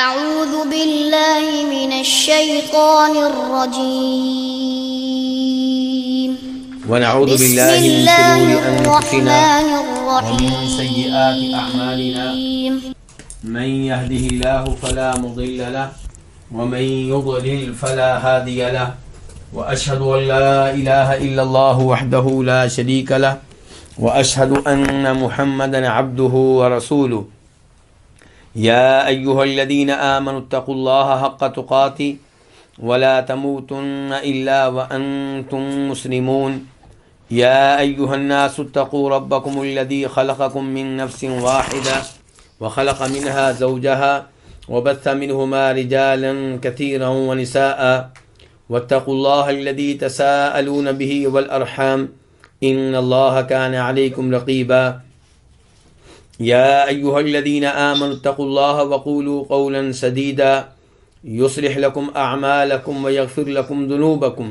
أعوذ بالله من الشيطان الرجيم. ونعوذ بالله من شرور أنفسنا ومن سيئات أعمالنا من يهده الله فلا مضل له ومن يضلل فلا هادي له وأشهد أن لا إله إلا الله وحده لا شريك له وأشهد أن محمدا عبده ورسوله. يا أيها الذين آمنوا اتقوا الله حق تقاته ولا تموتن إلا وأنتم مسلمون. يا أيها الناس اتقوا ربكم الذي خلقكم من نفس واحدة وخلق منها زوجها وبث منهما رجالا كثيرا ونساء واتقوا الله الذي تساءلون به والأرحام إن الله كان عليكم رقيبا. يا أيها الذين آمنوا اتقوا الله وقولوا قولا سديدا يصلح لكم أعمالكم ويغفر لكم ذنوبكم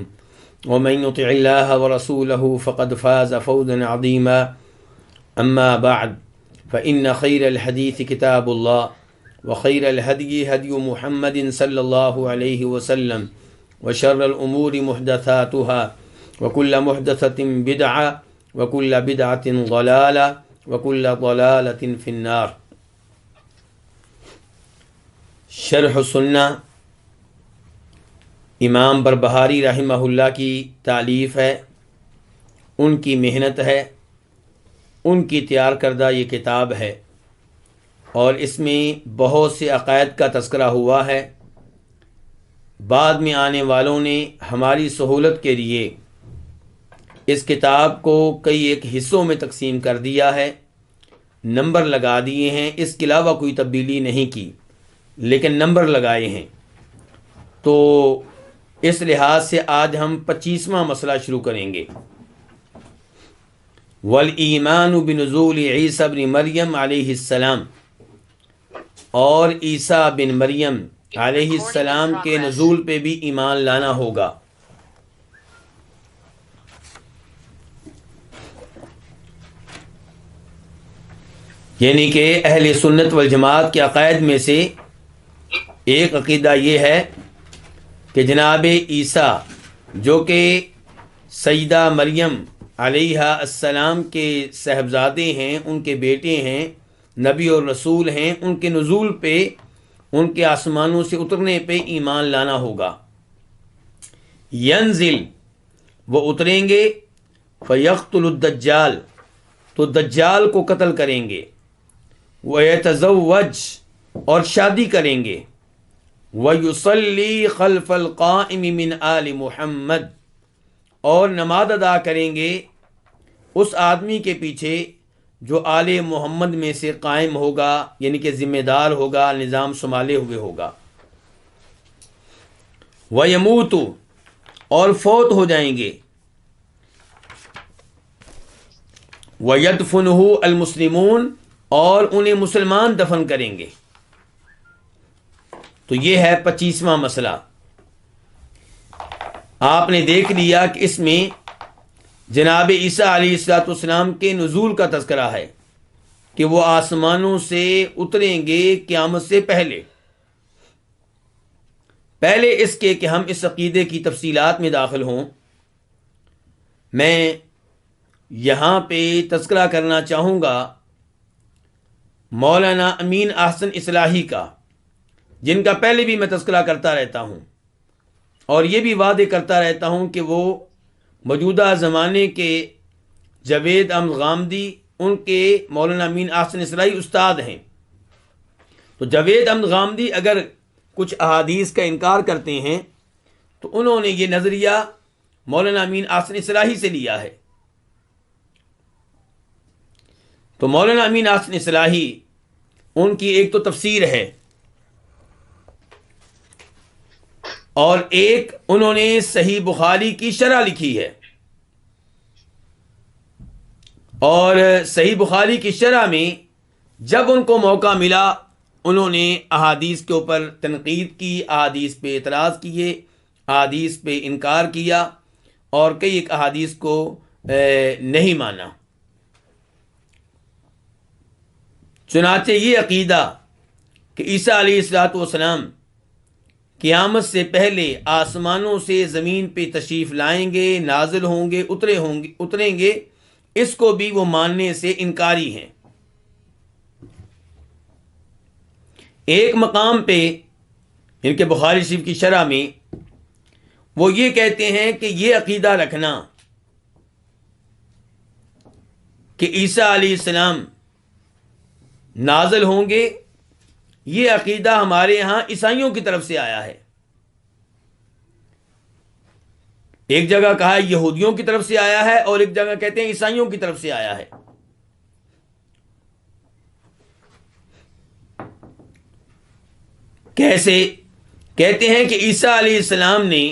ومن يطع الله ورسوله فقد فاز فوزا عظيما. أما بعد فإن خير الحديث كتاب الله وخير الهدي هدي محمد صلى الله عليه وسلم وشر الأمور محدثاتها وكل محدثة بدعة وكل بدعة ضلالة وكل ضلالة في النار. شرح السنہ امام بربہاری رحمہ اللہ کی تالیف ہے، ان کی محنت ہے، ان کی تیار کردہ یہ کتاب ہے، اور اس میں بہت سے عقائد کا تذکرہ ہوا ہے۔ بعد میں آنے والوں نے ہماری سہولت کے لیے اس کتاب کو کئی ایک حصوں میں تقسیم کر دیا ہے، نمبر لگا دیے ہیں، اس کے علاوہ کوئی تبدیلی نہیں کی، لیکن نمبر لگائے ہیں۔ تو اس لحاظ سے آج ہم 25واں مسئلہ شروع کریں گے۔ والایمان بنزول عیسیٰ بن مریم علیہ السلام، اور عیسیٰ بن مریم علیہ السلام کے نزول پہ بھی ایمان لانا ہوگا۔ یعنی کہ اہل سنت والجماعت کے عقائد میں سے ایک عقیدہ یہ ہے کہ جناب عیسیٰ جو کہ سیدہ مریم علیہ السلام کے صاحبزادے ہیں، ان کے بیٹے ہیں، نبی اور رسول ہیں، ان کے نزول پہ، ان کے آسمانوں سے اترنے پہ ایمان لانا ہوگا۔ ینزل، وہ اتریں گے، فیقتل الدجال، تو دجال کو قتل کریں گے، وَيَتَزَوَّجْ، اور شادی کریں گے، وَيُصَلِّي خَلْفَ الْقَائِمِ مِنْ آلِ محمد، اور نماز ادا کریں گے اس آدمی کے پیچھے جو آل محمد میں سے قائم ہوگا، یعنی کہ ذمہ دار ہوگا، نظام سنبھالے ہوئے ہوگا۔ وَيَمُوتُ، اور فوت ہو جائیں گے، وَيَدْفُنُهُ الْمُسْلِمُونَ، اور انہیں مسلمان دفن کریں گے۔ تو یہ ہے 25واں مسئلہ۔ آپ نے دیکھ لیا کہ اس میں جناب عیسیٰ علیہ السلام کے نزول کا تذکرہ ہے کہ وہ آسمانوں سے اتریں گے قیامت سے پہلے اس کے کہ ہم اس عقیدے کی تفصیلات میں داخل ہوں، میں یہاں پہ تذکرہ کرنا چاہوں گا مولانا امین احسن اصلاحی کا، جن کا پہلے بھی میں تذکرہ کرتا رہتا ہوں، اور یہ بھی وعدے کرتا رہتا ہوں کہ وہ موجودہ زمانے کے جاوید احمد غامدی، ان کے مولانا امین احسن اصلاحی استاد ہیں۔ تو جاوید احمد غامدی اگر کچھ احادیث کا انکار کرتے ہیں تو انہوں نے یہ نظریہ مولانا امین احسن اصلاحی سے لیا ہے۔ تو مولانا امین احسن اصلاحی، ان کی ایک تو تفسیر ہے، اور ایک انہوں نے صحیح بخاری کی شرح لکھی ہے، اور صحیح بخاری کی شرح میں جب ان کو موقع ملا انہوں نے احادیث کے اوپر تنقید کی، احادیث پہ اعتراض کیے، احادیث پہ انکار کیا، اور کئی ایک احادیث کو نہیں مانا۔ چنانچہ یہ عقیدہ کہ عیسیٰ علیہ الصلوۃ والسلام قیامت سے پہلے آسمانوں سے زمین پہ تشریف لائیں گے، نازل ہوں گے، اتریں گے، اس کو بھی وہ ماننے سے انکاری ہیں۔ ایک مقام پہ ان کے بخاری شریف کی شرح میں وہ یہ کہتے ہیں کہ یہ عقیدہ رکھنا کہ عیسیٰ علیہ السلام نازل ہوں گے، یہ عقیدہ ہمارے ہاں عیسائیوں کی طرف سے آیا ہے۔ ایک جگہ کہا یہودیوں کی طرف سے آیا ہے، اور ایک جگہ کہتے ہیں عیسائیوں کی طرف سے آیا ہے۔ کیسے؟ کہتے ہیں کہ عیسیٰ علیہ السلام نے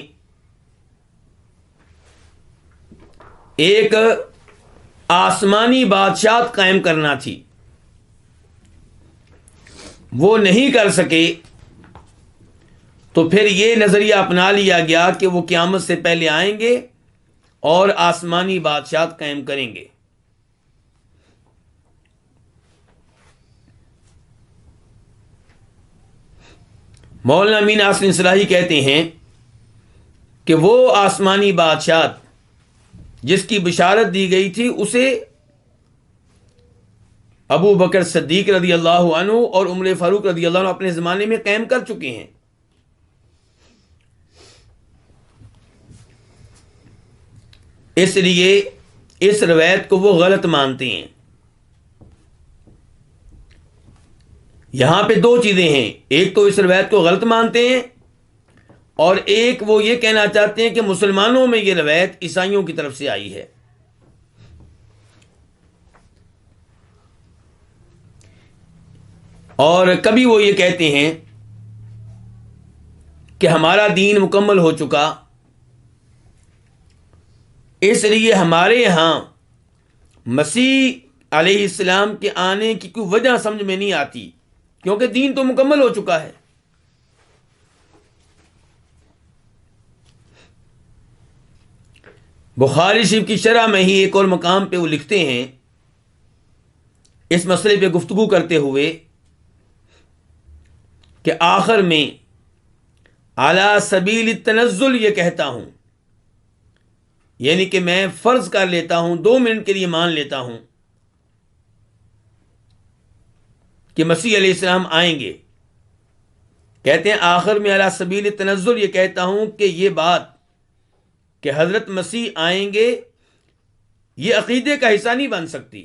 ایک آسمانی بادشاہت قائم کرنا تھی، وہ نہیں کر سکے، تو پھر یہ نظریہ اپنا لیا گیا کہ وہ قیامت سے پہلے آئیں گے اور آسمانی بادشاہت قائم کریں گے۔ مولانا امین آصف اصلاحی کہتے ہیں کہ وہ آسمانی بادشاہت جس کی بشارت دی گئی تھی اسے ابو بکر صدیق رضی اللہ عنہ اور عمر فاروق رضی اللہ عنہ اپنے زمانے میں قائم کر چکے ہیں۔ اس لیے اس روایت کو وہ غلط مانتے ہیں۔ یہاں پہ دو چیزیں ہیں، ایک تو اس روایت کو غلط مانتے ہیں، اور ایک وہ یہ کہنا چاہتے ہیں کہ مسلمانوں میں یہ روایت عیسائیوں کی طرف سے آئی ہے۔ اور کبھی وہ یہ کہتے ہیں کہ ہمارا دین مکمل ہو چکا، اس لیے ہمارے ہاں مسیح علیہ السلام کے آنے کی کوئی وجہ سمجھ میں نہیں آتی، کیونکہ دین تو مکمل ہو چکا ہے۔ بخاری شریف کی شرح میں ہی ایک اور مقام پہ وہ لکھتے ہیں اس مسئلے پہ گفتگو کرتے ہوئے کہ آخر میں علی سبیل التنزل یہ کہتا ہوں، یعنی کہ میں فرض کر لیتا ہوں، 2 منٹ کے لیے مان لیتا ہوں کہ مسیح علیہ السلام آئیں گے۔ کہتے ہیں آخر میں علی سبیل التنزل یہ کہتا ہوں کہ یہ بات کہ حضرت مسیح آئیں گے یہ عقیدے کا حصہ نہیں بن سکتی،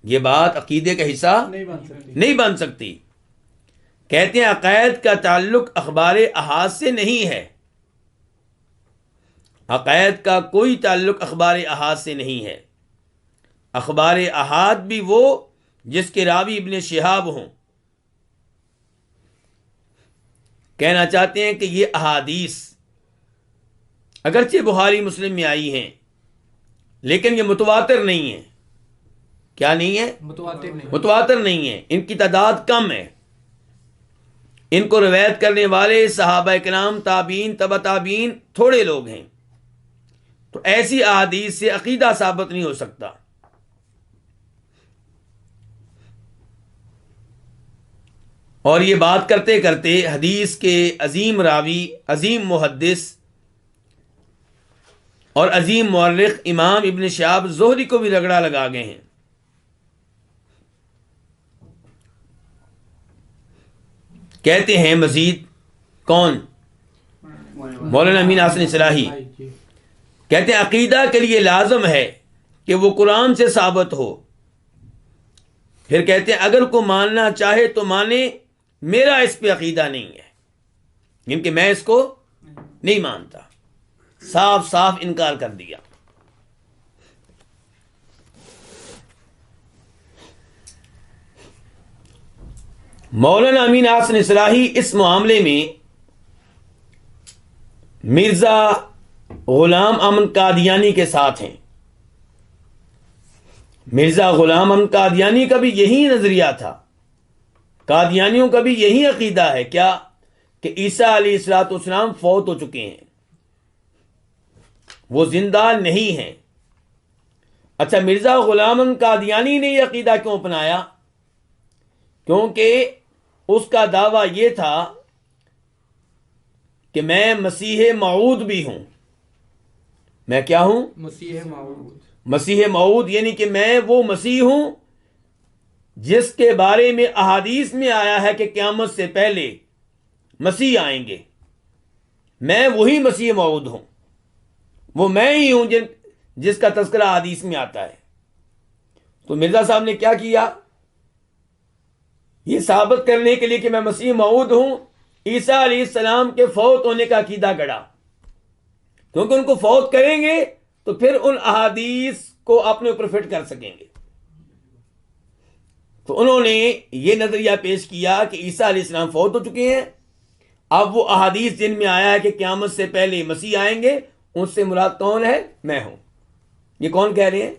یہ بات عقیدے کا حصہ نہیں بن سکتی۔ کہتے ہیں عقائد کا تعلق اخبار احاد سے نہیں ہے، عقائد کا کوئی تعلق اخبار احاد سے نہیں ہے۔ اخبار احاد بھی وہ جس کے راوی ابن شہاب ہوں۔ کہنا چاہتے ہیں کہ یہ احادیث اگرچہ بخاری مسلم میں آئی ہیں لیکن یہ متواتر نہیں ہیں۔ کیا نہیں ہے؟ متواتر نہیں ہے، ان کی تعداد کم ہے، ان کو روایت کرنے والے صحابہ کرام، تابعین، تبع تابعین تھوڑے لوگ ہیں، تو ایسی احادیث سے عقیدہ ثابت نہیں ہو سکتا۔ اور یہ بات کرتے کرتے حدیث کے عظیم راوی، عظیم محدث اور عظیم مورخ امام ابن شہاب زہری کو بھی رگڑا لگا گئے ہیں۔ کہتے ہیں مزید کون؟ مولانا امین آصف اصلاحی کہتے ہیں عقیدہ کے لیے لازم ہے کہ وہ قرآن سے ثابت ہو۔ پھر کہتے ہیں اگر کوئی ماننا چاہے تو مانے، میرا اس پہ عقیدہ نہیں ہے، یعنی کہ میں اس کو نہیں مانتا، صاف صاف انکار کر دیا۔ مولانا امین آصف اصلاحی اس معاملے میں مرزا غلام احمد قادیانی کے ساتھ ہیں۔ مرزا غلام احمد قادیانی کا بھی یہی نظریہ تھا، قادیانیوں کا بھی یہی عقیدہ ہے، کیا کہ عیسیٰ علیہ الصلوۃ والسلام فوت ہو چکے ہیں، وہ زندہ نہیں ہیں۔ اچھا، مرزا غلام احمد قادیانی نے یہ عقیدہ کیوں اپنایا؟ کیونکہ اس کا دعویٰ یہ تھا کہ میں مسیح موعود بھی ہوں. میں کیا ہوں؟ مسیح موعود. مسیح موعود یعنی کہ میں وہ مسیح ہوں جس کے بارے میں احادیث میں آیا ہے کہ قیامت سے پہلے مسیح آئیں گے. میں وہی مسیح موعود ہوں، وہ میں ہی ہوں جس کا تذکرہ حدیث میں آتا ہے. تو مرزا صاحب نے کیا کیا؟ یہ ثابت کرنے کے لیے کہ میں مسیح موعود ہوں، عیسیٰ علیہ السلام کے فوت ہونے کا عقیدہ گڑھا، کیونکہ ان کو فوت کریں گے تو پھر ان احادیث کو اپنے اوپر فٹ کر سکیں گے. تو انہوں نے یہ نظریہ پیش کیا کہ عیسیٰ علیہ السلام فوت ہو چکے ہیں، اب وہ احادیث جن میں آیا ہے کہ قیامت سے پہلے مسیح آئیں گے، ان سے مراد کون ہے؟ میں ہوں. یہ کون کہہ رہے ہیں؟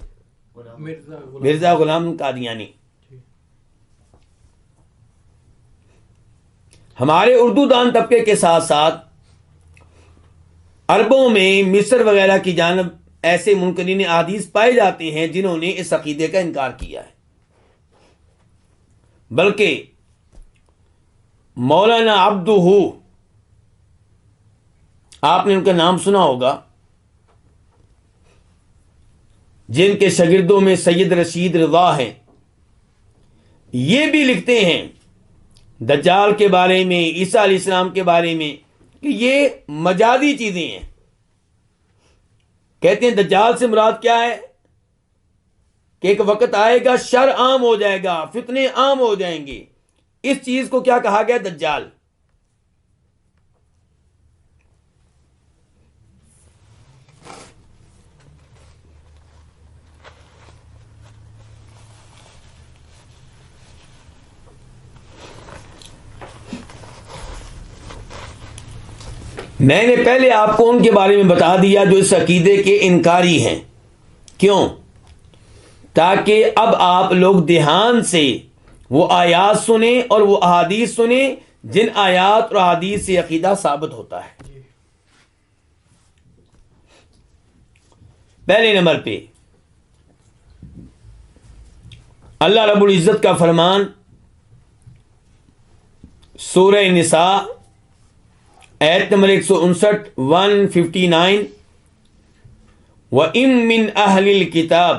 مرزا غلام قادیانی. ہمارے اردو دان طبقے کے ساتھ ساتھ عربوں میں مصر وغیرہ کی جانب ایسے منکرین احادیث پائے جاتے ہیں جنہوں نے اس عقیدے کا انکار کیا ہے. بلکہ مولانا عبدہ، آپ نے ان کا نام سنا ہوگا، جن کے شاگردوں میں سید رشید رضا ہیں، یہ بھی لکھتے ہیں دجال کے بارے میں، عیسیٰ علیہ السلام کے بارے میں، کہ یہ مجازی چیزیں ہیں. کہتے ہیں دجال سے مراد کیا ہے؟ کہ ایک وقت آئے گا شر عام ہو جائے گا، فتنے عام ہو جائیں گے. اس چیز کو کیا کہا گیا؟ دجال. میں نے پہلے آپ کو ان کے بارے میں بتا دیا جو اس عقیدے کے انکاری ہیں. کیوں؟ تاکہ اب آپ لوگ دھیان سے وہ آیات سنیں اور وہ احادیث سنیں جن آیات اور احادیث سے عقیدہ ثابت ہوتا ہے. پہلے نمبر پہ اللہ رب العزت کا فرمان سورہ نساء ایت نمبر 159 159، وَإِن مِّنْ أَهْلِ الْكِتَابِ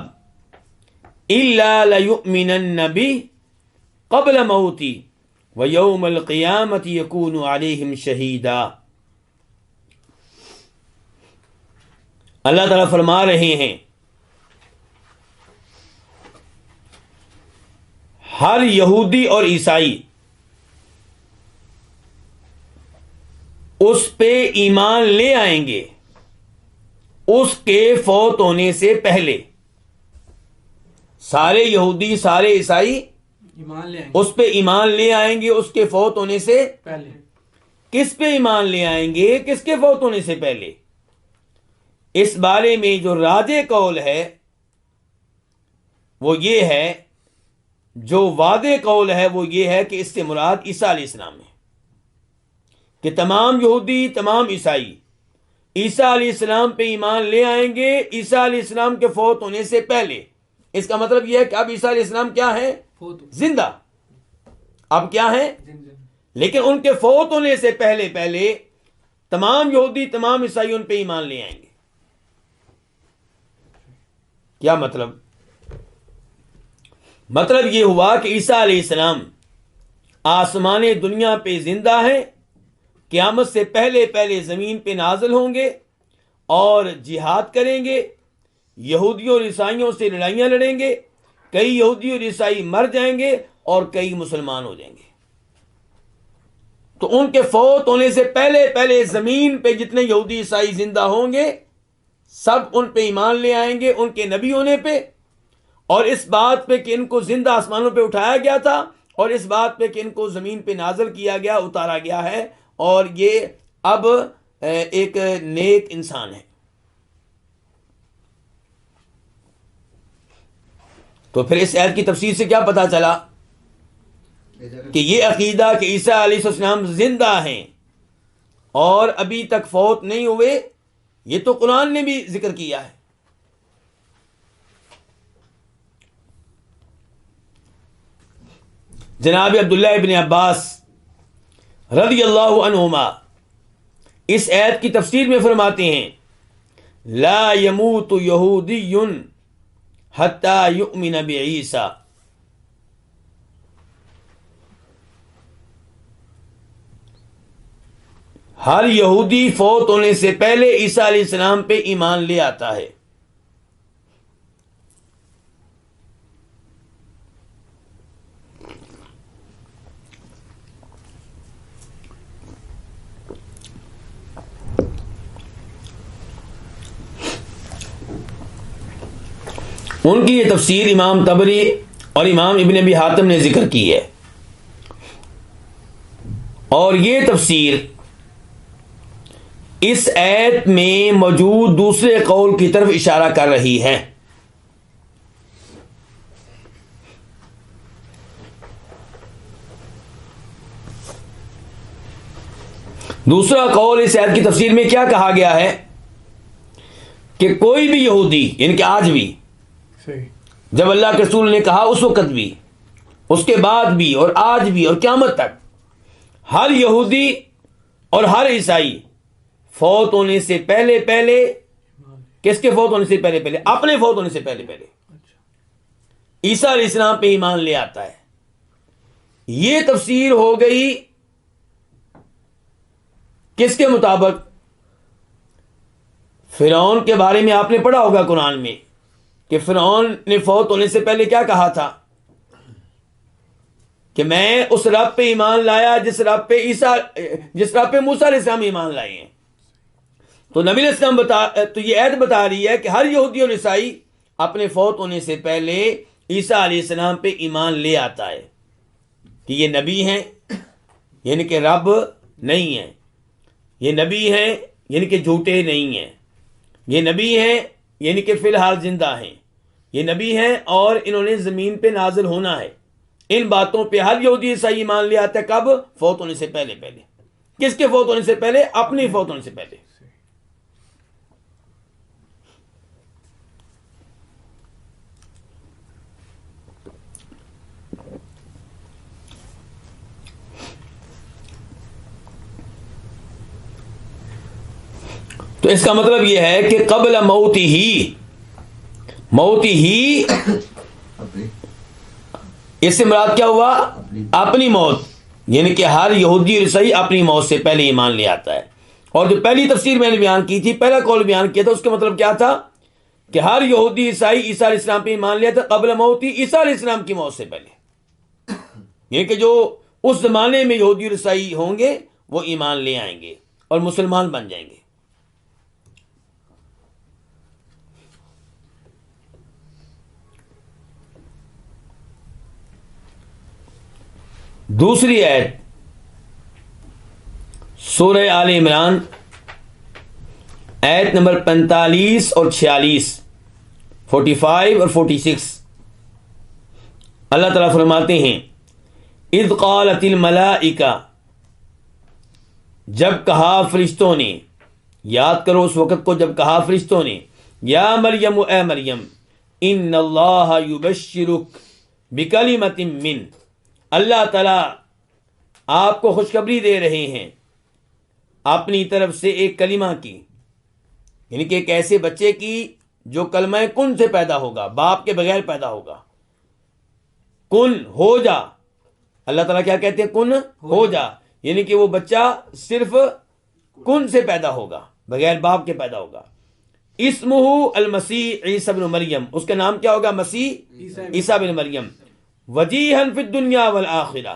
إِلَّا لَيُؤْمِنَنَّ بِهِ قَبْلَ مَوْتِهِ وَيَوْمَ الْقِيَامَةِ يَكُونُ عَلَيْهِمْ شَهِيدًا. اللہ تعالیٰ فرما رہے ہیں ہر یہودی اور عیسائی اس پہ ایمان لے آئیں گے اس کے فوت ہونے سے پہلے. سارے یہودی سارے عیسائی ایمان لے آئیں گے، اس پہ ایمان لے آئیں گے اس کے فوت ہونے سے پہلے. کس پہ ایمان لے آئیں گے؟ کس کے فوت ہونے سے پہلے. اس بارے میں جو راجح قول ہے وہ یہ ہے، جو واضح قول ہے وہ یہ ہے کہ اس سے مراد عیسیٰ علیہ السلام ہے، کہ تمام یہودی تمام عیسائی عیسیٰ علیہ السلام پہ ایمان لے آئیں گے عیسیٰ علیہ السلام کے فوت ہونے سے پہلے. اس کا مطلب یہ ہے کہ اب عیسیٰ علیہ السلام کیا ہے؟ زندہ. اب کیا ہے؟ لیکن ان کے فوت ہونے سے پہلے تمام یہودی تمام عیسائی ان پہ ایمان لے آئیں گے. کیا مطلب؟ مطلب یہ ہوا کہ عیسیٰ علیہ السلام آسمان دنیا پہ زندہ ہیں، قیامت سے پہلے زمین پہ نازل ہوں گے اور جہاد کریں گے، یہودیوں اور عیسائیوں سے لڑائیاں لڑیں گے، کئی یہودی اور عیسائی مر جائیں گے اور کئی مسلمان ہو جائیں گے. تو ان کے فوت ہونے سے پہلے زمین پہ جتنے یہودی عیسائی زندہ ہوں گے سب ان پہ ایمان لے آئیں گے، ان کے نبی ہونے پہ، اور اس بات پہ کہ ان کو زندہ آسمانوں پہ اٹھایا گیا تھا، اور اس بات پہ کہ ان کو زمین پہ نازل کیا گیا، اتارا گیا ہے، اور یہ اب ایک نیک انسان ہے. تو پھر اس آیت کی تفسیر سے کیا پتا چلا کہ یہ عقیدہ کہ عیسیٰ علیہ السلام زندہ ہیں اور ابھی تک فوت نہیں ہوئے، یہ تو قرآن نے بھی ذکر کیا ہے. جناب عبداللہ ابن عباس رضی اللہ عنہما اس آیت کی تفسیر میں فرماتے ہیں لا يموت یہودی حتی یؤمن بعیسیٰ، ہر یہودی فوت ہونے سے پہلے عیسیٰ علیہ السلام پہ ایمان لے آتا ہے۔ ان کی یہ تفسیر امام طبری اور امام ابن ابی حاتم نے ذکر کی ہے، اور یہ تفسیر اس آیت میں موجود دوسرے قول کی طرف اشارہ کر رہی ہے۔ دوسرا قول اس آیت کی تفسیر میں کیا کہا گیا ہے کہ کوئی بھی یہودی، یعنی کہ آج بھی، صحیح، جب اللہ کے رسول نے کہا اس وقت بھی، اس کے بعد بھی، اور آج بھی، اور قیامت تک، ہر یہودی اور ہر عیسائی فوت ہونے سے پہلے پہلے، کس کے فوت ہونے سے پہلے پہلے؟ اپنے فوت ہونے سے پہلے پہلے عیسیٰ علیہ السلام پہ ایمان لے آتا ہے۔ یہ تفسیر ہو گئی کس کے مطابق؟ فرعون کے بارے میں آپ نے پڑھا ہوگا قرآن میں کہ فرعون نے فوت ہونے سے پہلے کیا کہا تھا کہ میں اس رب پہ ایمان لایا جس رب پہ موسیٰ علیہ السلام ایمان لائے ہیں۔ تو نبی علیہ السلام تو یہ عہد بتا رہی ہے کہ ہر یہودی اور عیسائی اپنے فوت ہونے سے پہلے عیسیٰ علیہ السلام پہ ایمان لے آتا ہے کہ یہ نبی ہیں، یعنی کہ رب نہیں ہیں، یہ نبی ہیں یعنی کہ جھوٹے نہیں ہیں، یہ نبی ہیں یعنی کہ فی الحال زندہ ہیں، یہ نبی ہیں اور انہوں نے زمین پہ نازل ہونا ہے۔ ان باتوں پہ ہر یہودی عیسائی ایمان لے آتا ہے، کب؟ فوت ہونے سے پہلے پہلے۔ کس کے فوت ہونے سے پہلے؟ اپنے فوت ہونے سے پہلے۔ تو اس کا مطلب یہ ہے کہ قبل موتی ہی اس سے مراد کیا ہوا؟ اپنی موت، یعنی کہ ہر یہودی اور عیسائی اپنی موت سے پہلے ایمان لے آتا ہے۔ اور جو پہلی تفسیر میں نے بیان کی تھی، پہلا قول بیان کیا تھا، اس کا مطلب کیا تھا کہ ہر یہودی عیسائی عیسیٰ علیہ السلام پہ ایمان لیا تھا قبل موتی، عیسیٰ علیہ السلام کی موت سے پہلے، یعنی کہ جو اس زمانے میں یہودی اور عیسائی ہوں گے وہ ایمان لے آئیں گے اور مسلمان بن جائیں گے۔ دوسری آیت سورہ آل عمران آیت نمبر 45 اور 46، 45 اور 46، اللہ تعالیٰ فرماتے ہیں اذ قالت الملائکہ، جب کہا فرشتوں نے، یاد کرو اس وقت کو جب کہا فرشتوں نے، یا مریم، اے مریم، ان اللہ یبشرک بکلمۃ من، اللہ تعالیٰ آپ کو خوشخبری دے رہے ہیں اپنی طرف سے ایک کلمہ کی، یعنی کہ ایک ایسے بچے کی جو کلمہ کن سے پیدا ہوگا، باپ کے بغیر پیدا ہوگا۔ کن، ہو جا، اللہ تعالیٰ کیا کہتے ہیں؟ کن، ہو جا، یعنی کہ وہ بچہ صرف کن سے پیدا ہوگا، بغیر باپ کے پیدا ہوگا۔ اسمہ المسیح عیسیٰ بن مریم، اس کا نام کیا ہوگا؟ مسیح عیسیٰ بن مریم۔ وجیہن فی الدنیا والآخرہ،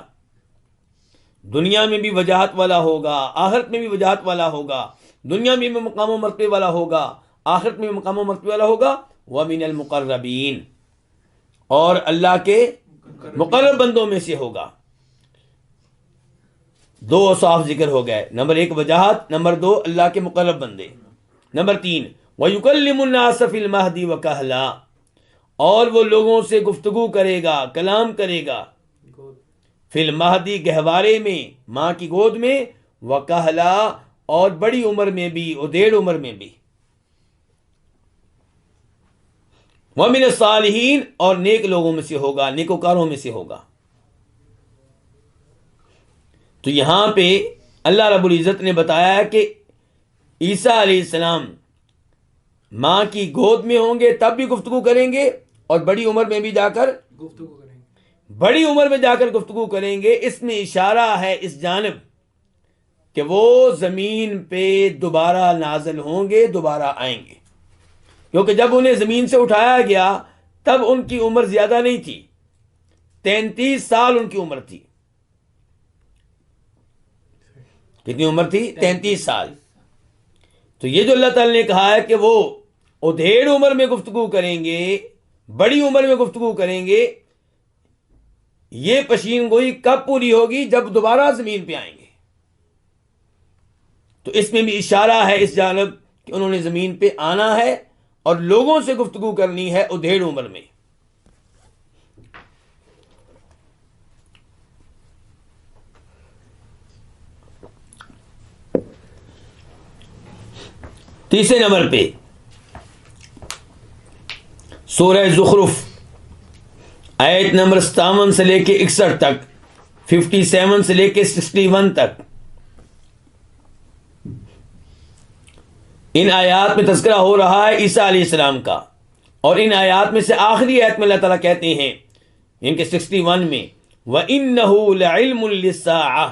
دنیا میں بھی وجاہت والا ہوگا، آخرت میں بھی وجاہت والا ہوگا، دنیا میں بھی مقام و مرتبے والا ہوگا، آخرت میں بھی مقام و مرتبے والا ہوگا۔ ومن المقربین، اور اللہ کے مقرب بندوں میں سے ہوگا۔ دو اوصاف ذکر ہو گئے، نمبر 1 وجاہت، نمبر 2 اللہ کے مقرب بندے، نمبر 3 وَيُكَلِّمُ النَّاسَ فِي الْمَهْدِ وَكَهْلًا، اور وہ لوگوں سے گفتگو کرے گا، کلام کرے گا، فی المہدی گہوارے میں، ماں کی گود میں، وکہلا اور بڑی عمر میں بھی، ادھیڑ عمر میں بھی، ومن الصالحین اور نیک لوگوں میں سے ہوگا، نیکوکاروں میں سے ہوگا۔ تو یہاں پہ اللہ رب العزت نے بتایا کہ عیسیٰ علیہ السلام ماں کی گود میں ہوں گے تب بھی گفتگو کریں گے، اور بڑی عمر میں بھی جا کر گفتگو کریں گے. بڑی عمر میں جا کر گفتگو کریں گے. اس میں اشارہ ہے اس جانب کہ وہ زمین پہ دوبارہ نازل ہوں گے، دوبارہ آئیں گے، کیونکہ جب انہیں زمین سے اٹھایا گیا تب ان کی عمر زیادہ نہیں تھی، 33 سال ان کی عمر تھی. کتنی عمر تھی؟ 33 سال. تو یہ جو اللہ تعالی نے کہا ہے کہ وہ ادھیڑ عمر میں گفتگو کریں گے، بڑی عمر میں گفتگو کریں گے، یہ پشین گوئی کب پوری ہوگی؟ جب دوبارہ زمین پہ آئیں گے. تو اس میں بھی اشارہ ہے اس جانب کہ انہوں نے زمین پہ آنا ہے اور لوگوں سے گفتگو کرنی ہے ادھیڑ عمر میں. تیسرے نمبر پہ سورہ زخرف آیت نمبر 57 سے لے کے 61 تک، 57 سے لے کے 61 تک، ان آیات میں تذکرہ ہو رہا ہے عیسیٰ علیہ السلام کا. اور ان آیات میں سے آخری آیت میں اللہ تعالیٰ کہتے ہیں ان کے 61 میں وَإِنَّهُ لَعِلْمٌ لِلسَّاعَةِ،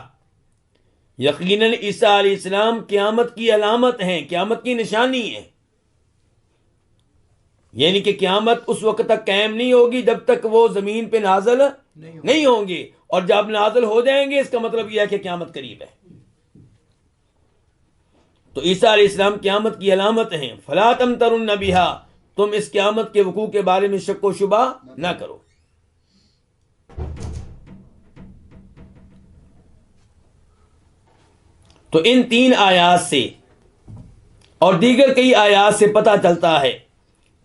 یقیناً عیسیٰ علیہ السلام قیامت کی علامت ہیں، قیامت کی نشانی ہے. یعنی کہ قیامت اس وقت تک قائم نہیں ہوگی جب تک وہ زمین پہ نازل نہیں ہوں گے، اور جب نازل ہو جائیں گے اس کا مطلب یہ ہے کہ قیامت قریب ہے. تو عیسیٰ علیہ السلام قیامت کی علامت ہیں. فَلَا تَمْتَرُنَّ بِهَا، تم اس قیامت کے وقوع کے بارے میں شک و شبہ نہ کرو. تو ان 3 آیات سے اور دیگر کئی آیات سے پتہ چلتا ہے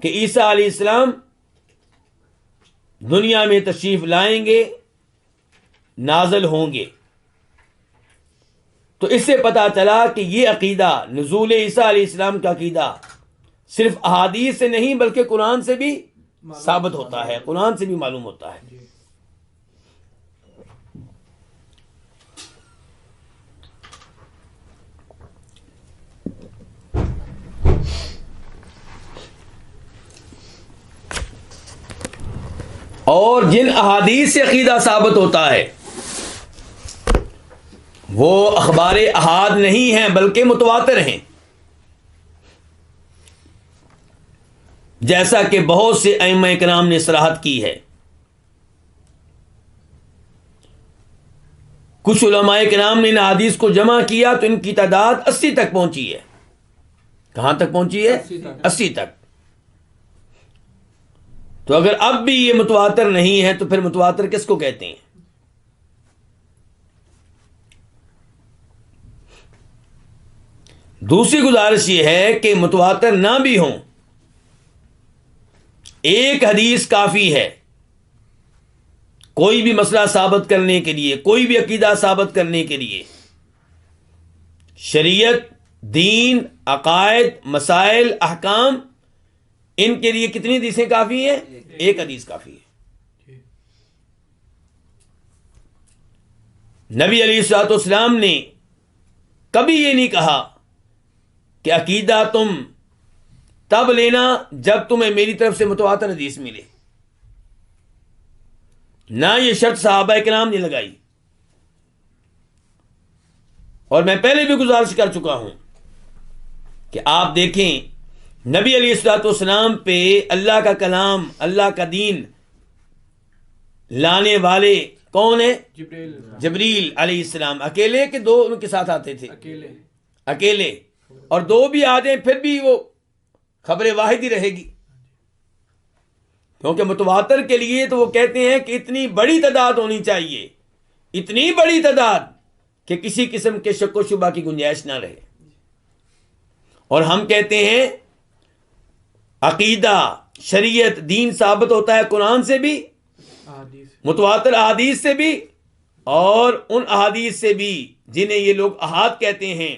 کہ عیسیٰ علیہ السلام دنیا میں تشریف لائیں گے، نازل ہوں گے. تو اس سے پتہ چلا کہ یہ عقیدہ نزول عیسیٰ علیہ السلام کا عقیدہ صرف احادیث سے نہیں بلکہ قرآن سے بھی ثابت ہوتا ہے، قرآن سے بھی معلوم ہوتا ہے. اور جن احادیث سے عقیدہ ثابت ہوتا ہے وہ اخبار احاد نہیں ہیں بلکہ متواتر ہیں، جیسا کہ بہت سے ائمہ کرام نے صراحت کی ہے. کچھ علماء کرام نے ان احادیث کو جمع کیا تو ان کی تعداد 80 تک پہنچی ہے. کہاں تک پہنچی ہے؟ 80 تک. تو اگر اب بھی یہ متواتر نہیں ہے تو پھر متواتر کس کو کہتے ہیں؟ دوسری گزارش یہ ہے کہ متواتر نہ بھی ہوں، ایک حدیث کافی ہے کوئی بھی مسئلہ ثابت کرنے کے لیے، کوئی بھی عقیدہ ثابت کرنے کے لیے. شریعت، دین، عقائد، مسائل، احکام، ان کے لیے کتنی حدیثیں کافی ہیں؟ ایک حدیث کافی ہے. نبی علیہ الصلوۃ والسلام نے کبھی یہ نہیں کہا کہ عقیدہ تم تب لینا جب تمہیں میری طرف سے متواتر حدیث ملے. نہ یہ شرط صحابہ کرام نے لگائی. اور میں پہلے بھی گزارش کر چکا ہوں کہ آپ دیکھیں نبی علیہ الصلوۃ والسلام پہ اللہ کا کلام، اللہ کا دین لانے والے کون ہیں؟ جبریل علیہ السلام. اکیلے کہ 2 ان کے ساتھ آتے تھے؟ اکیلے. اور 2 بھی آ جائیں پھر بھی وہ خبر واحد ہی رہے گی، کیونکہ متواتر کے لیے تو وہ کہتے ہیں کہ اتنی بڑی تعداد ہونی چاہیے، اتنی بڑی تعداد کہ کسی قسم کے شک و شبہ کی گنجائش نہ رہے. اور ہم کہتے ہیں عقیدہ، شریعت، دین ثابت ہوتا ہے قرآن سے بھی، متواتر احادیث سے بھی، اور ان احادیث سے بھی جنہیں یہ لوگ احاد کہتے ہیں.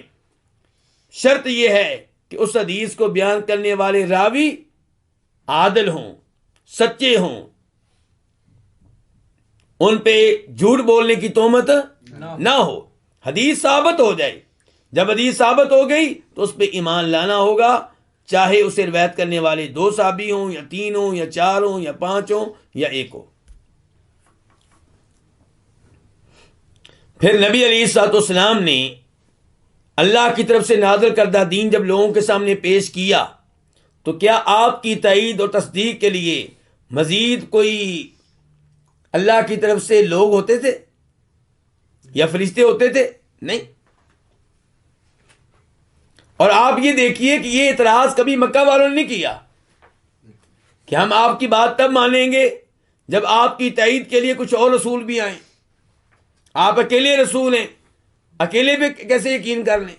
شرط یہ ہے کہ اس حدیث کو بیان کرنے والے راوی عادل ہوں، سچے ہوں، ان پہ جھوٹ بولنے کی تہمت نہ ہو. حدیث ثابت ہو جائے. جب حدیث ثابت ہو گئی تو اس پہ ایمان لانا ہوگا، چاہے اسے روایت کرنے والے 2 صحابی ہوں یا 3 ہوں یا 4 ہوں یا 5 ہوں یا 1 ہو. پھر نبی علیہ الصلوۃ والسلام نے اللہ کی طرف سے نازل کردہ دین جب لوگوں کے سامنے پیش کیا تو کیا آپ کی تائید اور تصدیق کے لیے مزید کوئی اللہ کی طرف سے لوگ ہوتے تھے یا فرشتے ہوتے تھے؟ نہیں. اور آپ یہ دیکھیے کہ یہ اعتراض کبھی مکہ والوں نے نہیں کیا کہ ہم آپ کی بات تب مانیں گے جب آپ کی تائید کے لیے کچھ اور رسول بھی آئیں. آپ اکیلے رسول ہیں، اکیلے پہ کیسے یقین کر لیں؟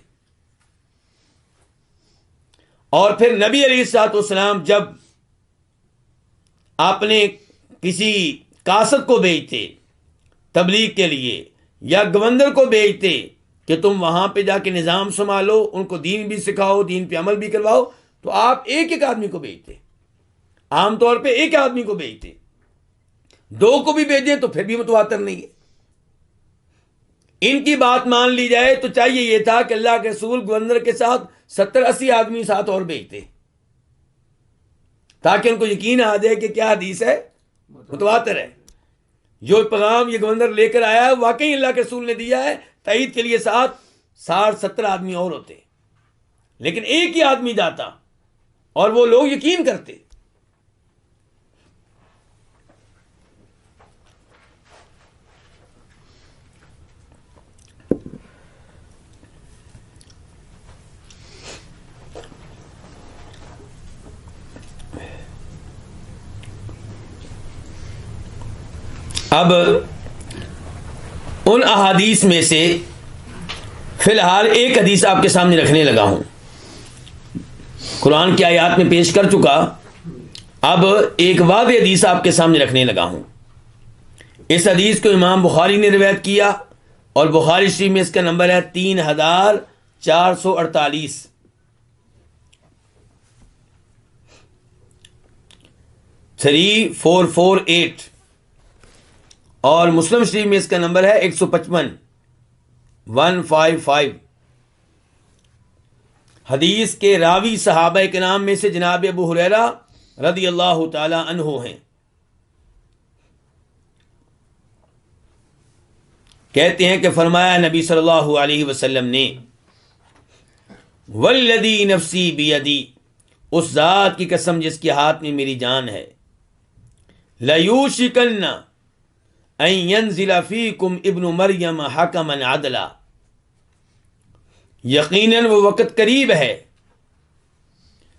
اور پھر نبی علیہ الصلوۃ والسلام جب آپ نے کسی قاصد کو بھیجتے تبلیغ کے لیے یا گورنر کو بھیجتے کہ تم وہاں پہ جا کے نظام سنبھالو، ان کو دین بھی سکھاؤ، دین پہ عمل بھی کرواؤ، تو آپ ایک ایک آدمی کو بھیجتے. عام طور پہ ایک آدمی کو بھیجتے. 2 کو بھی بھیجیں تو پھر بھی متواتر نہیں ہے. ان کی بات مان لی جائے تو چاہیے یہ تھا کہ اللہ کے رسول گورنر کے ساتھ 70-80 آدمی ساتھ اور بھیجتے تاکہ ان کو یقین آ جائے کہ کیا حدیث ہے، متواتر ہے. جو پیغام یہ گورنر لے کر آیا ہے واقعی اللہ کے رسول نے دیا ہے. تائید کے لیے 60-70 آدمی اور ہوتے، لیکن ایک ہی آدمی جاتا اور وہ لوگ یقین کرتے. اب ان احادیث میں سے فی الحال ایک حدیث آپ کے سامنے رکھنے لگا ہوں. قرآن کی آیات میں پیش کر چکا، اب ایک واضح حدیث آپ کے سامنے رکھنے لگا ہوں. اس حدیث کو امام بخاری نے روایت کیا اور بخاری شریف میں اس کا نمبر ہے 3448. تھری 448 اور مسلم شریف میں اس کا نمبر ہے 155. حدیث کے راوی صحابہ کرام میں سے جناب ابو ہریرہ رضی اللہ تعالی عنہ ہیں. کہتے ہیں کہ فرمایا نبی صلی اللہ علیہ وسلم نے، والذی نفسی بیدی، اس ذات کی قسم جس کے ہاتھ میں میری جان ہے، لیوشکن ان ینزل فیکم ابن مریم حکما عدلا، یقیناً وہ وقت قریب ہے،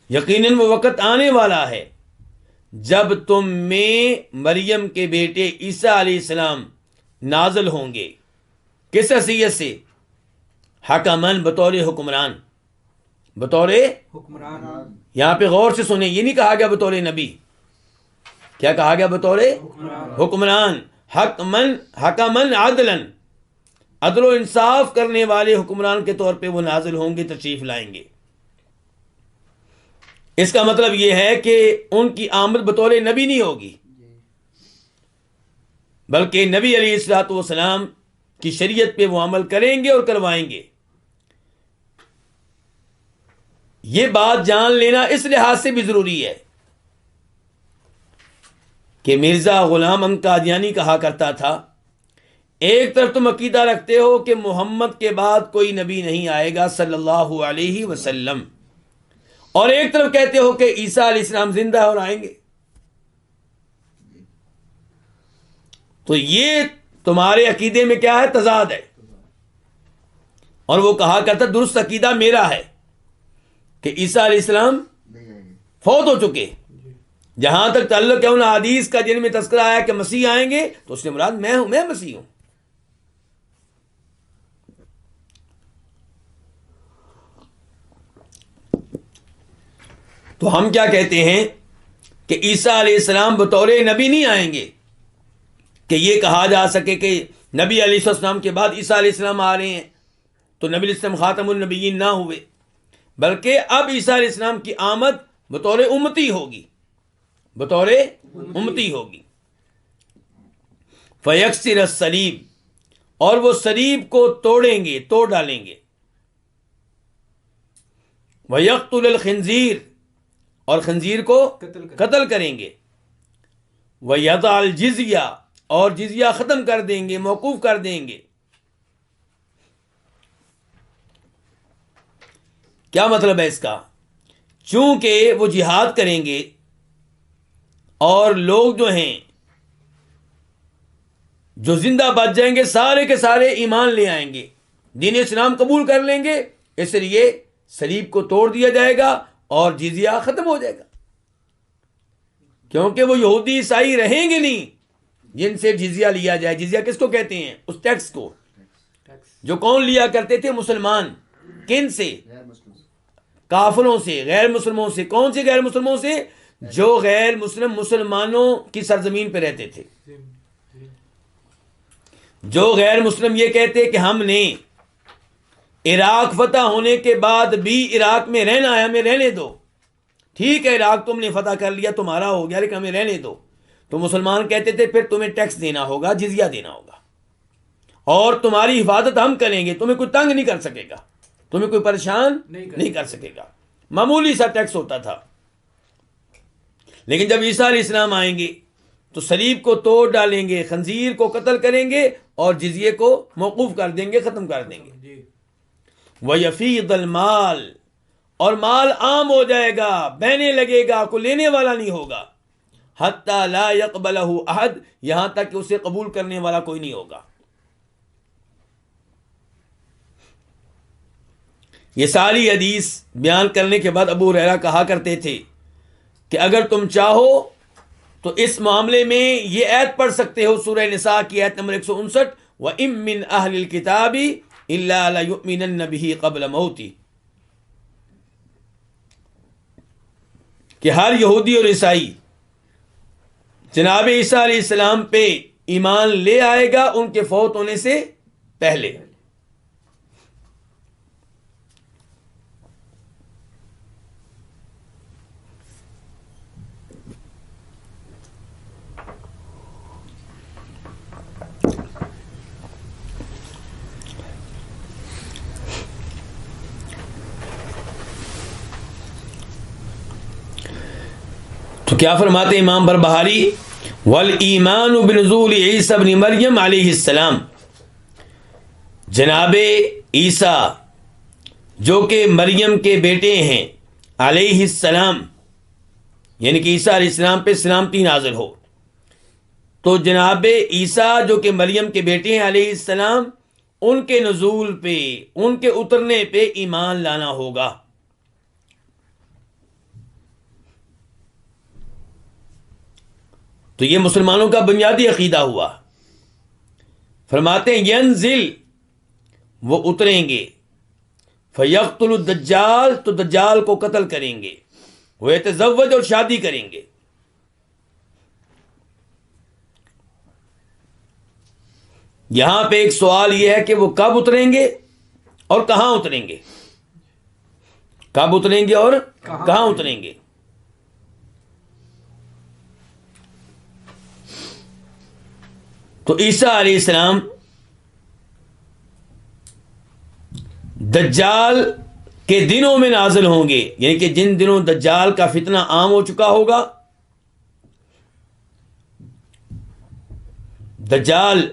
یقیناً وہ وقت آنے والا ہے جب تم میں مریم کے بیٹے عیسیٰ علیہ السلام نازل ہوں گے. کس حیثیت سے؟ حکمن، بطور حکمران. بطور حکمران. یہاں پہ غور سے سنیں، یہ نہیں کہا گیا بطور نبی. کیا کہا گیا؟ بطور حکمران. حکمن عدلن، عدل و انصاف کرنے والے حکمران کے طور پہ وہ نازل ہوں گے، تشریف لائیں گے. اس کا مطلب یہ ہے کہ ان کی آمد بطور نبی نہیں ہوگی، بلکہ نبی علیہ الصلوۃ والسلام کی شریعت پہ وہ عمل کریں گے اور کروائیں گے. یہ بات جان لینا اس لحاظ سے بھی ضروری ہے کہ مرزا غلام احمد قادیانی کہا کرتا تھا، ایک طرف تم عقیدہ رکھتے ہو کہ محمد کے بعد کوئی نبی نہیں آئے گا صلی اللہ علیہ وسلم، اور ایک طرف کہتے ہو کہ عیسیٰ علیہ السلام زندہ ہے اور آئیں گے. تو یہ تمہارے عقیدے میں کیا ہے؟ تضاد ہے. اور وہ کہا کرتا درست عقیدہ میرا ہے کہ عیسیٰ علیہ السلام فوت ہو چکے. جہاں تک تعلق ہے ان حدیث کا جن میں تذکرہ آیا کہ مسیح آئیں گے، تو اس سے مراد میں ہوں، میں مسیح ہوں. تو ہم کیا کہتے ہیں کہ عیسیٰ علیہ السلام بطور نبی نہیں آئیں گے کہ یہ کہا جا سکے کہ نبی علیہ السلام کے بعد عیسیٰ علیہ السلام آ رہے ہیں تو نبی علیہ السلام خاتم النبیین نہ ہوئے، بلکہ اب عیسیٰ علیہ السلام کی آمد بطور امتی ہوگی، بطور امتی ہوگی. فیکسر الصلیب، اور وہ صلیب کو توڑیں گے، توڑ ڈالیں گے. وَيَقْتُلُ الْخِنزِيرَ اور خنزیر کو قتل کریں گے. وَيَضَعَ الْجِزْيَةَ اور جزیہ ختم کر دیں گے، موقوف کر دیں گے. کیا مطلب ہے اس کا؟ چونکہ وہ جہاد کریں گے اور لوگ جو ہیں جو زندہ بچ جائیں گے سارے کے سارے ایمان لے آئیں گے، دین اسلام قبول کر لیں گے، اس لیے صلیب کو توڑ دیا جائے گا اور جزیہ ختم ہو جائے گا. کیونکہ وہ یہودی عیسائی رہیں گے نہیں جن سے جزیہ لیا جائے. جزیہ کس کو کہتے ہیں؟ اس ٹیکس کو جو کون لیا کرتے تھے؟ مسلمان. کن سے؟ کافروں سے، غیر مسلموں سے. کون سے غیر مسلموں سے؟ جو غیر مسلم مسلمانوں کی سرزمین پہ رہتے تھے. جو غیر مسلم یہ کہتے کہ ہم نے عراق فتح ہونے کے بعد بھی عراق میں رہنا ہے، ہمیں رہنے دو. ٹھیک ہے عراق تم نے فتح کر لیا، تمہارا ہو گیا، لیکن ہمیں رہنے دو. تو مسلمان کہتے تھے پھر تمہیں ٹیکس دینا ہوگا، جزیہ دینا ہوگا، اور تمہاری حفاظت ہم کریں گے، تمہیں کوئی تنگ نہیں کر سکے گا، تمہیں کوئی پریشان نہیں کر سکے گا. معمولی سا ٹیکس ہوتا تھا. لیکن جب عیسیٰ علیہ السلام آئیں گے تو صلیب کو توڑ ڈالیں گے، خنزیر کو قتل کریں گے اور جزیے کو موقوف کر دیں گے، ختم کر دیں گے. وَيَفِيضَ الْمَالِ اور مال عام ہو جائے گا، بہنے لگے گا، کوئی لینے والا نہیں ہوگا. حَتَّى لَا يَقْبَلَهُ أَحَدٌ یہاں تک کہ اسے قبول کرنے والا کوئی نہیں ہوگا. یہ ساری حدیث بیان کرنے کے بعد ابو ہریرہ کہا کرتے تھے کہ اگر تم چاہو تو اس معاملے میں یہ آیت پڑھ سکتے ہو، سورہ نساء کی آیت نمبر 159، وَإِن مِّنْ أَهْلِ الْكِتَابِ إِلَّا لَيُؤْمِنَنَّ بِهِ قَبْلَ مَوْتِهِ کہ ہر یہودی اور عیسائی جناب عیسیٰ علیہ السلام پہ ایمان لے آئے گا ان کے فوت ہونے سے پہلے. تو کیا فرماتے امام بربہاری؟ والایمان بنزول عیسی ابن مریم علیہ السلام جناب عیسیٰ جو کہ مریم کے بیٹے ہیں علیہ السلام، یعنی کہ عیسیٰ علیہ السلام پہ سلامتی نازل ہو. تو جناب عیسیٰ جو کہ مریم کے بیٹے ہیں علیہ السلام، ان کے نزول پہ، ان کے اترنے پہ ایمان لانا ہوگا. تو یہ مسلمانوں کا بنیادی عقیدہ ہوا. فرماتے ہیں ینزل وہ اتریں گے، فیقتل الدجال تو دجال کو قتل کریں گے، وہ یتزوج اور شادی کریں گے. یہاں پہ ایک سوال یہ ہے کہ وہ کب اتریں گے اور کہاں اتریں گے؟ کب اتریں گے اور کہاں اتریں گے؟ تو عیسیٰ علیہ السلام دجال کے دنوں میں نازل ہوں گے، یعنی کہ جن دنوں دجال کا فتنہ عام ہو چکا ہوگا، دجال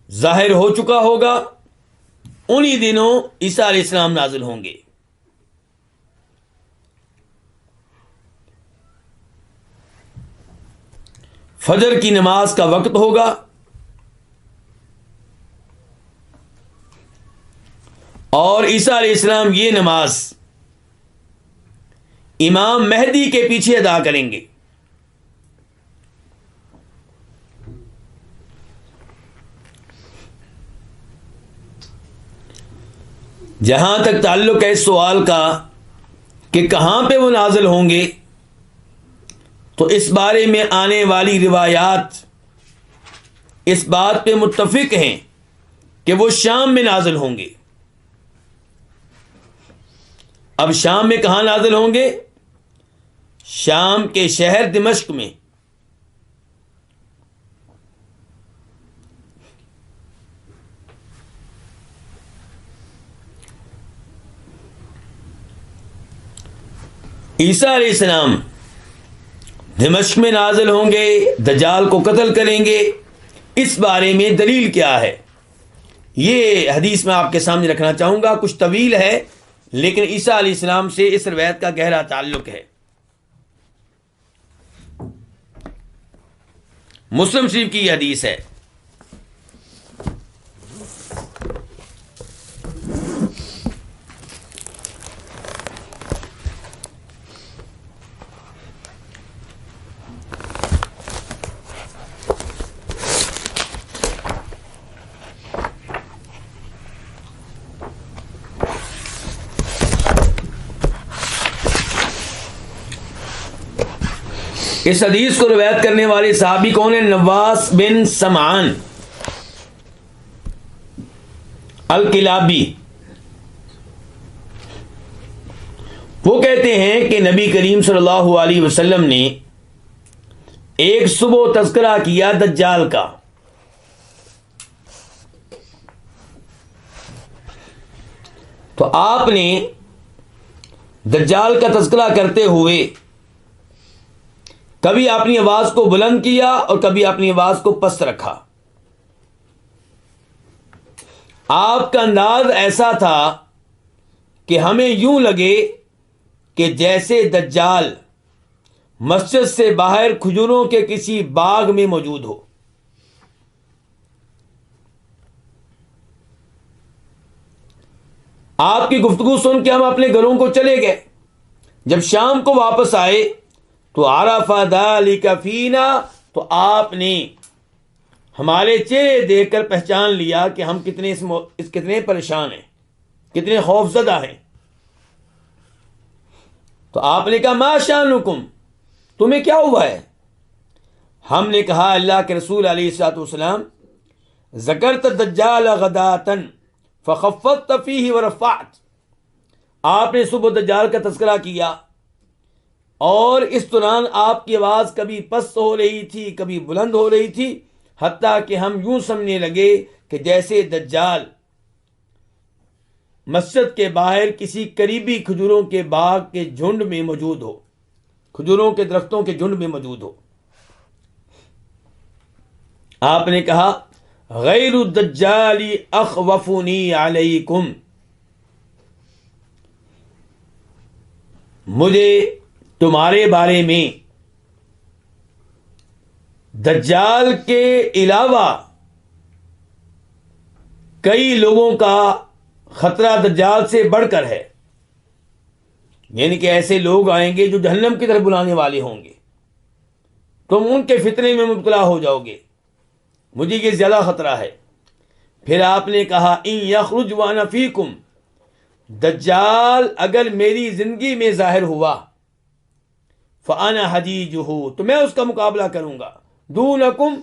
ظاہر ہو چکا ہوگا، انہی دنوں عیسیٰ علیہ السلام نازل ہوں گے. فجر کی نماز کا وقت ہوگا اور عیسیٰ علیہ السلام یہ نماز امام مہدی کے پیچھے ادا کریں گے. جہاں تک تعلق ہے اس سوال کا کہ کہاں پہ وہ نازل ہوں گے، تو اس بارے میں آنے والی روایات اس بات پہ متفق ہیں کہ وہ شام میں نازل ہوں گے. اب شام میں کہاں نازل ہوں گے؟ شام کے شہر دمشق میں. عیسیٰ علیہ السلام دمشق میں نازل ہوں گے، دجال کو قتل کریں گے، اس بارے میں دلیل کیا ہے؟ یہ حدیث میں آپ کے سامنے رکھنا چاہوں گا. کچھ طویل ہے لیکن عیسیٰ علیہ السلام سے اس روایت کا گہرا تعلق ہے. مسلم شریف کی یہ حدیث ہے. اس حدیث کو روایت کرنے والے صحابی کون ہیں؟ نواس بن سمعان الکلابی. وہ کہتے ہیں کہ نبی کریم صلی اللہ علیہ وسلم نے ایک صبح تذکرہ کیا دجال کا. تو آپ نے دجال کا تذکرہ کرتے ہوئے کبھی اپنی آواز کو بلند کیا اور کبھی اپنی آواز کو پست رکھا. آپ کا انداز ایسا تھا کہ ہمیں یوں لگے کہ جیسے دجال مسجد سے باہر کھجوروں کے کسی باغ میں موجود ہو. آپ کی گفتگو سن کے ہم اپنے گھروں کو چلے گئے. جب شام کو واپس آئے تو عرف ذلک فینا، تو آپ نے ہمارے چہرے دیکھ کر پہچان لیا کہ ہم کتنے پریشان ہیں، کتنے خوف زدہ ہیں. تو آپ نے کہا ما شانکم، تمہیں کیا ہوا ہے؟ ہم نے کہا اللہ کے رسول علیہ الصلوۃ والسلام ذکرت الدجال غداۃ فخفضت فیہ ورفعت، آپ نے صبح دجال کا تذکرہ کیا اور اس دوران آپ کی آواز کبھی پست ہو رہی تھی کبھی بلند ہو رہی تھی، حتیٰ کہ ہم یوں سمجھنے لگے کہ جیسے دجال مسجد کے باہر کسی قریبی کھجوروں کے باغ کے جھنڈ میں موجود ہو، کھجوروں کے درختوں کے جھنڈ میں موجود ہو. آپ نے کہا غیر الدجال اخوفنی علیکم، مجھے تمہارے بارے میں دجال کے علاوہ کئی لوگوں کا خطرہ دجال سے بڑھ کر ہے. یعنی کہ ایسے لوگ آئیں گے جو جہنم کی طرف بلانے والے ہوں گے، تم ان کے فتنے میں مبتلا ہو جاؤ گے، مجھے یہ زیادہ خطرہ ہے. پھر آپ نے کہا ان یخرج وانا فیکم، دجال اگر میری زندگی میں ظاہر ہوا فانا حجیجہ، تو میں اس کا مقابلہ کروں گا. دونکم،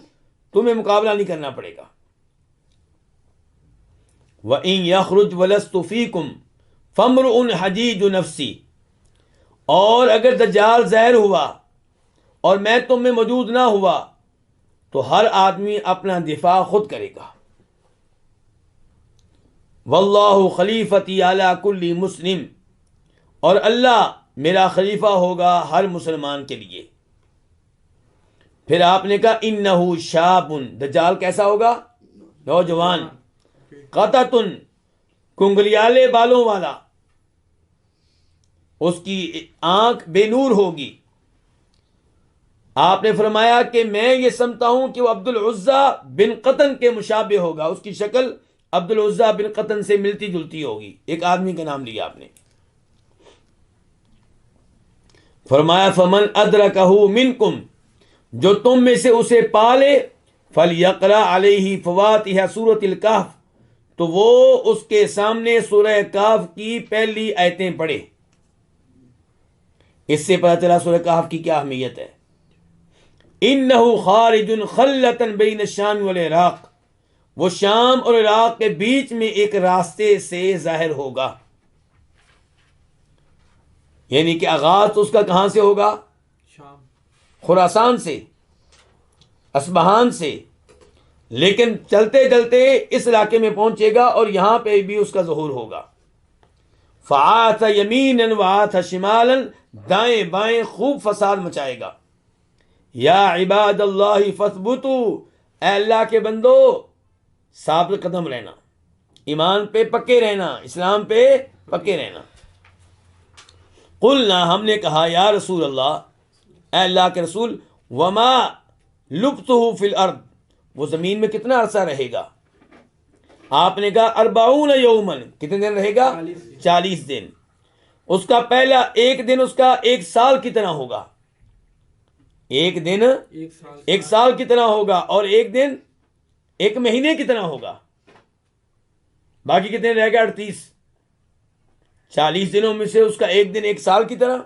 تمہیں مقابلہ نہیں کرنا پڑے گا. وَإِن يَخْرُجْ وَلَسْتُ فِيكُمْ فَامْرُؤٌ حَجِيجُ نَفْسِي، اور اگر دجال ظاہر ہوا اور میں تم میں موجود نہ ہوا تو ہر آدمی اپنا دفاع خود کرے گا. واللہ خلیفتی علی کل مسلم، اور اللہ میرا خلیفہ ہوگا ہر مسلمان کے لیے. پھر آپ نے کہا انہ شاب، دجال کیسا ہوگا؟ نوجوان، قطتن، کنگلیالے بالوں والا، اس کی آنکھ بے نور ہوگی. آپ نے فرمایا کہ میں یہ سمجھتا ہوں کہ وہ عبد العزیٰ بن قطن کے مشابہ ہوگا، اس کی شکل عبد العزیٰ بن قطن سے ملتی جلتی ہوگی. ایک آدمی کا نام لیا آپ نے. فرمایا فمن ادرکہ منکم، جو تم میں سے اسے پالے، فلیقرأ علیہ فواتح سورۃ الکہف، تو وہ اس کے سامنے سورہ کہف کی پہلی آیتیں پڑھے. اس سے پتہ چلا سورہ کہف کی کیا اہمیت ہے. انہ خارج خلۃ بین الشام والعراق، وہ شام اور عراق کے بیچ میں ایک راستے سے ظاہر ہوگا. یعنی کہ آغاز اس کا کہاں سے ہوگا؟ شام، خراسان سے، اصبہان سے، لیکن چلتے چلتے اس علاقے میں پہنچے گا اور یہاں پہ بھی اس کا ظہور ہوگا. فعات یمینا وعات شمالا دائیں بائیں خوب فساد مچائے گا. یا عباد اللہ فثبتوا، اے اللہ کے بندو ثابت قدم رہنا، ایمان پہ پکے رہنا، اسلام پہ پکے رہنا. قلنا، ہم نے کہا یا رسول اللہ، اے اللہ کے رسول، وما لبثہ فی الارض، وہ زمین میں کتنا عرصہ رہے گا؟ آپ نے کہا 40 یومن، کتنے دن رہے گا؟ 40 دن. اس کا پہلا ایک دن اس کا 1 سال کی طرح ہوگا، ایک دن 1 سال کی طرح ہوگا، اور ایک دن 1 مہینے کی طرح ہوگا. باقی کتنے رہ گئے؟ 38. 40 دنوں میں سے اس کا ایک دن 1 سال کی طرح،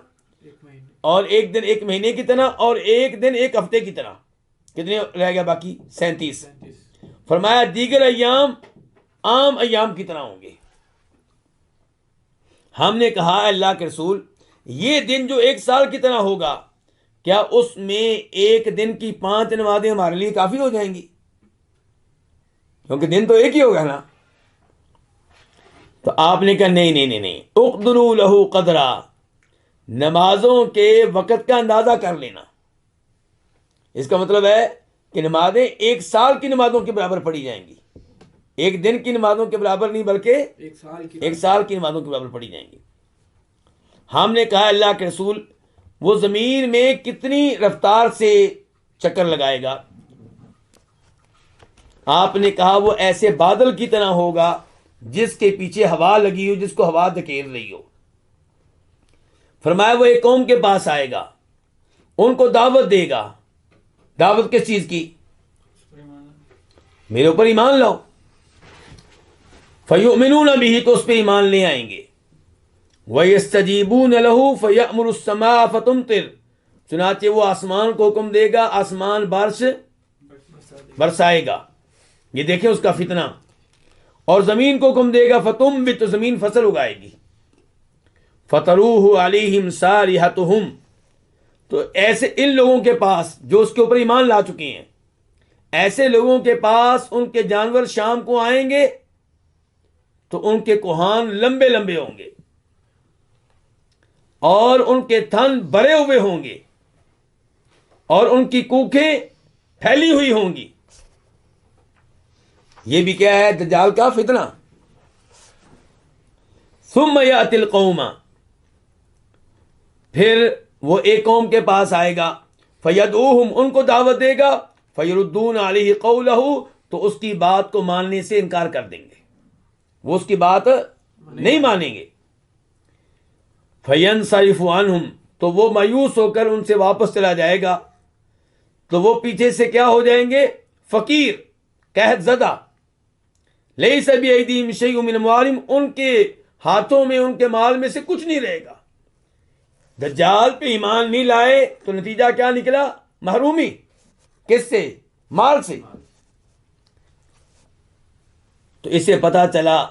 اور ایک دن 1 مہینے کی طرح، اور ایک دن 1 ہفتے کی طرح. کتنے رہ گیا باقی؟ 37. فرمایا دیگر ایام عام ایام کی طرح ہوں گے. ہم نے کہا اللہ کے رسول، یہ دن جو 1 سال کی طرح ہوگا، کیا اس میں ایک دن کی 5 نمازیں ہمارے لیے کافی ہو جائیں گی؟ کیونکہ دن تو ایک ہی ہوگا نا. تو آپ نے کہا نہیں، اقدروا لہ قدرا، نمازوں کے وقت کا اندازہ کر لینا. اس کا مطلب ہے کہ نمازیں 1 سال کی نمازوں کے برابر پڑھی جائیں گی، ایک دن کی نمازوں کے برابر نہیں، بلکہ 1 سال کی نمازوں کے برابر پڑھی جائیں گی. ہم نے کہا اللہ کے رسول، وہ زمین میں کتنی رفتار سے چکر لگائے گا؟ آپ نے کہا وہ ایسے بادل کی طرح ہوگا جس کے پیچھے ہوا لگی ہو، جس کو ہوا دھکیل رہی ہو. فرمایا وہ ایک قوم کے پاس آئے گا، ان کو دعوت دے گا. دعوت کس چیز کی؟ میرے اوپر ایمان لاؤ. فَيُؤْمِنُونَ بِهِ، تو اس پہ ایمان لے آئیں گے. وَيَسْتَجِيبُونَ لَهُ فَيَأْمُرُ السَّمَاءَ فَتُمْطِرُ، چنانچہ وہ آسمان کو حکم دے گا، آسمان بارش برسائے گا. یہ دیکھیں اس کا فتنہ. اور زمین کو حکم دے گا فَتُنبِتُ، تو زمین فصل اگائے گی. فَتَرُوهُ عَلَيْهِمْ سَارِحَتُهُمْ، تو ایسے ان لوگوں کے پاس جو اس کے اوپر ایمان لا چکے ہیں، ایسے لوگوں کے پاس ان کے جانور شام کو آئیں گے تو ان کے کوہان لمبے لمبے ہوں گے، اور ان کے تھن بھرے ہوئے ہوں گے، اور ان کی کوکھیں پھیلی ہوئی ہوں گی. یہ بھی کیا ہے؟ دجال کا فتنہ. ثم یأتی القوم، پھر وہ ایک قوم کے پاس آئے گا، فیدعوہم، ان کو دعوت دے گا، فیردون علیہ قولہ، تو اس کی بات کو ماننے سے انکار کر دیں گے، وہ اس کی بات نہیں مانیں گے. فینصرف عنہم، تو وہ مایوس ہو کر ان سے واپس چلا جائے گا. تو وہ پیچھے سے کیا ہو جائیں گے؟ فقیر، قحط زدہ. لیس بایدیہم شیء من اموالہم، ان کے ہاتھوں میں، ان کے مال میں سے کچھ نہیں رہے گا. دجال پہ ایمان نہیں لائے تو نتیجہ کیا نکلا؟ محرومی. کس سے؟ مال سے. تو اس سے پتہ چلا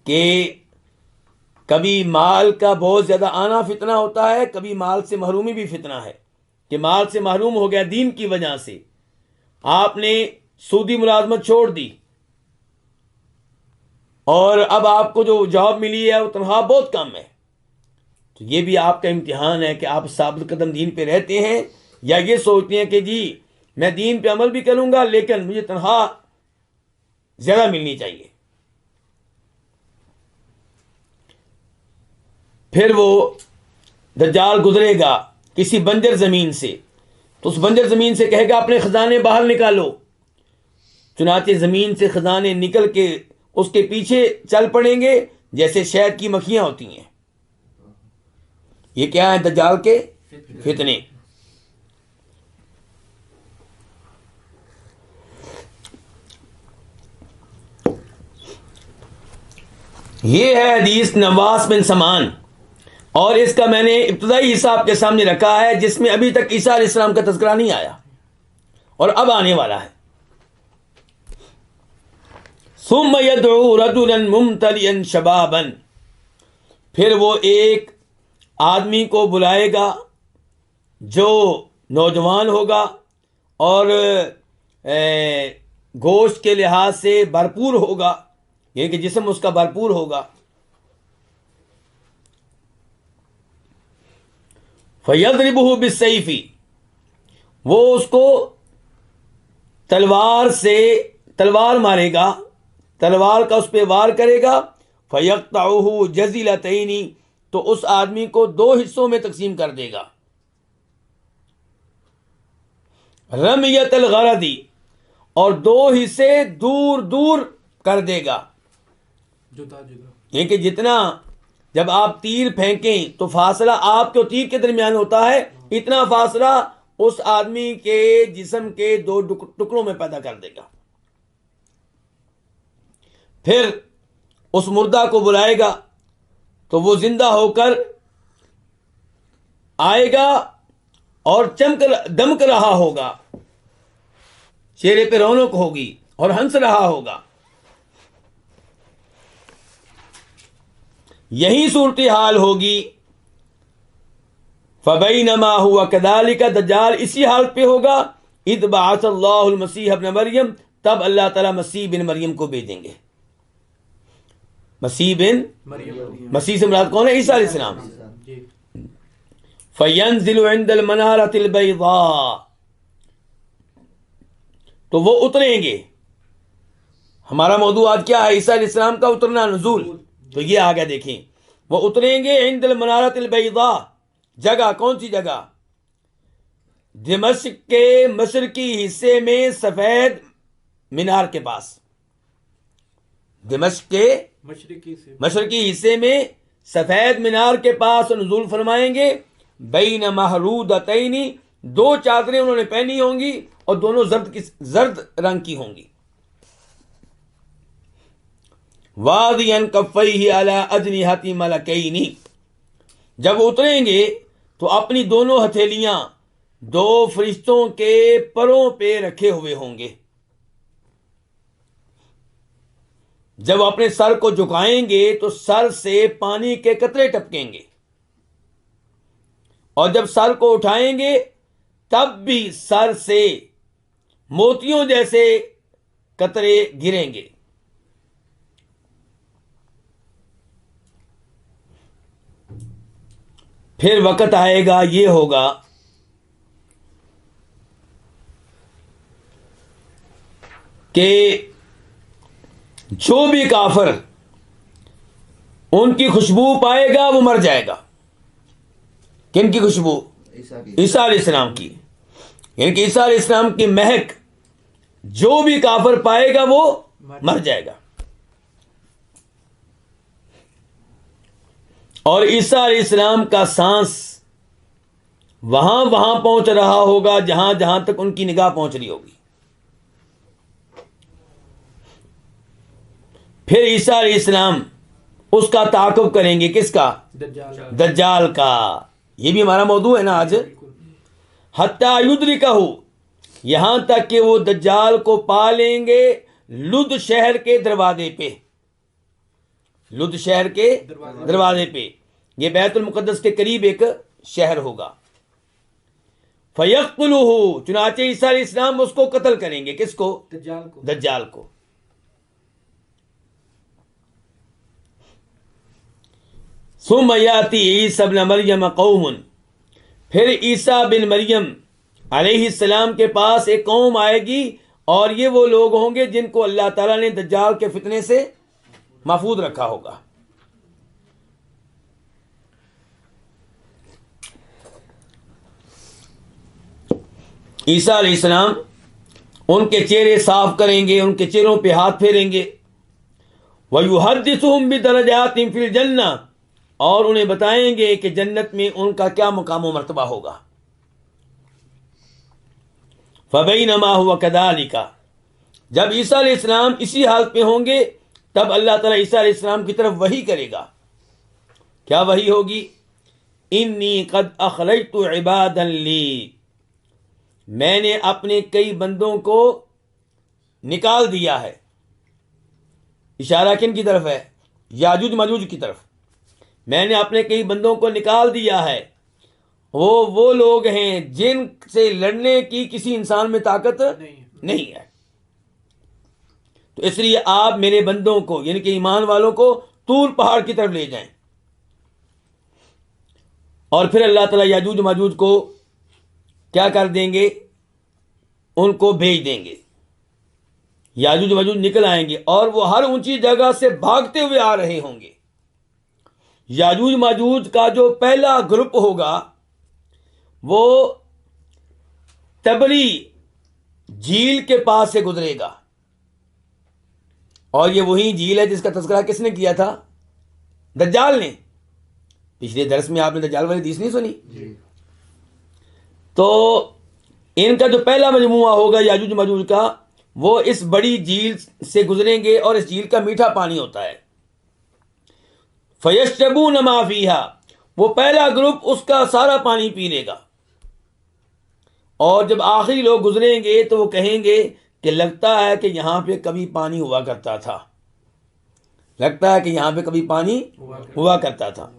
کہ کبھی مال کا بہت زیادہ آنا فتنہ ہوتا ہے، کبھی مال سے محرومی بھی فتنہ ہے. کہ مال سے محروم ہو گیا دین کی وجہ سے، آپ نے سودی ملازمت چھوڑ دی، اور اب آپ کو جو جاب ملی ہے وہ تنخواہ بہت کم ہے. تو یہ بھی آپ کا امتحان ہے کہ آپ ثابت قدم دین پہ رہتے ہیں، یا یہ سوچتے ہیں کہ جی میں دین پہ عمل بھی کروں گا لیکن مجھے تنخواہ زیادہ ملنی چاہیے. پھر وہ دجال گزرے گا کسی بنجر زمین سے، تو اس بنجر زمین سے کہے گا اپنے خزانے باہر نکالو. چنانچہ زمین سے خزانے نکل کے اس کے پیچھے چل پڑیں گے جیسے شہد کی مکھیاں ہوتی ہیں. یہ کیا ہے؟ دجال کے فتنے. یہ ہے حدیث نواس بن سمان، اور اس کا میں نے ابتدائی حصہ آپ کے سامنے رکھا ہے جس میں ابھی تک عیسیٰ علیہ السلام کا تذکرہ نہیں آیا اور اب آنے والا ہے. ثم يدعو رجلا ممتلئا شبابا، پھر وہ ایک آدمی کو بلائے گا جو نوجوان ہوگا اور گوشت کے لحاظ سے بھرپور ہوگا، یعنی کہ جسم اس کا بھرپور ہوگا. فَيَضْرِبُهُ بِالسَّيْفِ، وہ اس کو تلوار مارے گا، تلوار کا اس پہ وار کرے گا. فَيَقْطَعُهُ جَزِلَتَيْنِ، تو اس آدمی کو 2 حصوں میں تقسیم کر دے گا. رمیت الغرض، اور 2 حصے دور دور کر دے گا. جدا جدا. یہ کہ جتنا جب آپ تیر پھینکیں تو فاصلہ آپ کے اور تیر کے درمیان ہوتا ہے، اتنا فاصلہ اس آدمی کے جسم کے 2 ٹکڑوں میں پیدا کر دے گا. پھر اس مردہ کو بلائے گا تو وہ زندہ ہو کر آئے گا اور دمک رہا ہوگا، چہرے پہ رونق ہوگی اور ہنس رہا ہوگا. یہی صورتحال ہوگی. فَبَيْنَمَا هُوَ كَذَلِكَ، دجال اسی حالت پہ ہوگا. اذ بعث اللہ المسیح ابن مریم، تب اللہ تعالیٰ مسیح بن مریم کو بھیجیں گے. مسیح بن مسیح سے مراد کون ہے؟ عیسیٰ علیہ السلام. جی. فَيَنزِلُ عِنْدَ الْمَنَارَةِ الْبَيْضَاءِ، تو وہ اتریں گے. ہمارا موضوع آج کیا ہے؟ عیسیٰ علیہ السلام کا اترنا، نزول. تو یہ آگے دیکھیں، وہ اتریں گے عند المنارۃ البیضاء. جگہ کون سی جگہ؟ دمشق کے مشرقی حصے میں سفید مینار کے پاس. دمشق کے مشرقی حصے میں سفید مینار کے پاس نزول فرمائیں گے. بین محرودتین، 2 چادریں انہوں نے پہنی ہوں گی اور دونوں زرد رنگ کی ہوں گی. وادیا کفیہ علی اجنحۃ ملکین، جب اتریں گے تو اپنی دونوں ہتھیلیاں 2 فرشتوں کے پروں پہ رکھے ہوئے ہوں گے. جب اپنے سر کو جھکائیں گے تو سر سے پانی کے قطرے ٹپکیں گے، اور جب سر کو اٹھائیں گے تب بھی سر سے موتیوں جیسے قطرے گریں گے. پھر وقت آئے گا، یہ ہوگا کہ جو بھی کافر ان کی خوشبو پائے گا وہ مر جائے گا. کن کی خوشبو؟ عیسیٰ علیہ السلام کی. یعنی کہ عیسیٰ علیہ السلام کی مہک جو بھی کافر پائے گا وہ مر جائے گا. اور عیسیٰ علیہ السلام کا سانس وہاں پہنچ رہا ہوگا جہاں تک ان کی نگاہ پہنچ رہی ہوگی. پھر عیسیٰ علیہ السلام اس کا تعاقب کریں گے. کس کا؟ دجال کا. یہ بھی ہمارا موضوع ہے نا آج. حتیٰ یدرکہ، یہاں تک کہ وہ دجال کو پا لیں گے لد شہر کے دروازے پہ. لد شہر کے دروازے پہ، یہ بیت المقدس کے قریب ایک شہر ہوگا. فَيَقْتُلُهُ، چنانچہ عیسیٰ علیہ السلام اس کو قتل کریں گے. کس کو؟ دجال کو. ثُمَّ يَأْتِي عِيسَى ابْنَ مَرْيَمَ قَوْمٌ، پھر عیسیٰ بن مریم علیہ السلام کے پاس ایک قوم آئے گی، اور یہ وہ لوگ ہوں گے جن کو اللہ تعالیٰ نے دجال کے فتنے سے محفوظ رکھا ہوگا. عیسیٰ علیہ السلام ان کے چہرے صاف کریں گے، ان کے چہروں پہ ہاتھ پھیریں گے. وَيُحَدِّثُهُمْ بِدَرَجَاتٍ فِي الْجَنَّةِ، اور انہیں بتائیں گے کہ جنت میں ان کا کیا مقام و مرتبہ ہوگا. فَبَيْنَمَا هُوَ كَذَلِكَ، جب عیسیٰ علیہ السلام اسی حالت پہ ہوں گے تب اللہ تعالیٰ عیسیٰ علیہ السلام کی طرف وحی کرے گا. کیا وحی ہوگی؟ انی قد اخرجت عبادا لی، میں نے اپنے کئی بندوں کو نکال دیا ہے. اشارہ کن کی طرف ہے؟ یاجوج ماجوج کی طرف. میں نے اپنے کئی بندوں کو نکال دیا ہے. وہ لوگ ہیں جن سے لڑنے کی کسی انسان میں طاقت نہیں ہے. تو اس لیے آپ میرے بندوں کو، یعنی کہ ایمان والوں کو، طور پہاڑ کی طرف لے جائیں. اور پھر اللہ تعالیٰ یاجوج ماجوج کو کیا کر دیں گے؟ ان کو بھیج دیں گے. یاجوج ماجوج نکل آئیں گے اور وہ ہر اونچی جگہ سے بھاگتے ہوئے آ رہے ہوں گے. یاجوج ماجوج کا جو پہلا گروپ ہوگا وہ تبری جھیل کے پاس سے گزرے گا، اور یہ وہی جھیل ہے جس کا تذکرہ کس نے کیا تھا؟ دجال نے. پچھلے درس میں آپ نے دجال والی حدیث نہیں سنی؟ تو ان کا جو پہلا مجموعہ ہوگا یاجوج ماجوج کا، وہ اس بڑی جھیل سے گزریں گے، اور اس جھیل کا میٹھا پانی ہوتا ہے. فَيَشْرَبُونَ مَا فِيهَا، وہ پہلا گروپ اس کا سارا پانی پی لے گا، اور جب آخری لوگ گزریں گے تو وہ کہیں گے کہ لگتا ہے کہ یہاں پہ کبھی پانی ہوا کرتا تھا، لگتا ہے کہ یہاں پہ کبھی پانی ہوا کرتا تھا.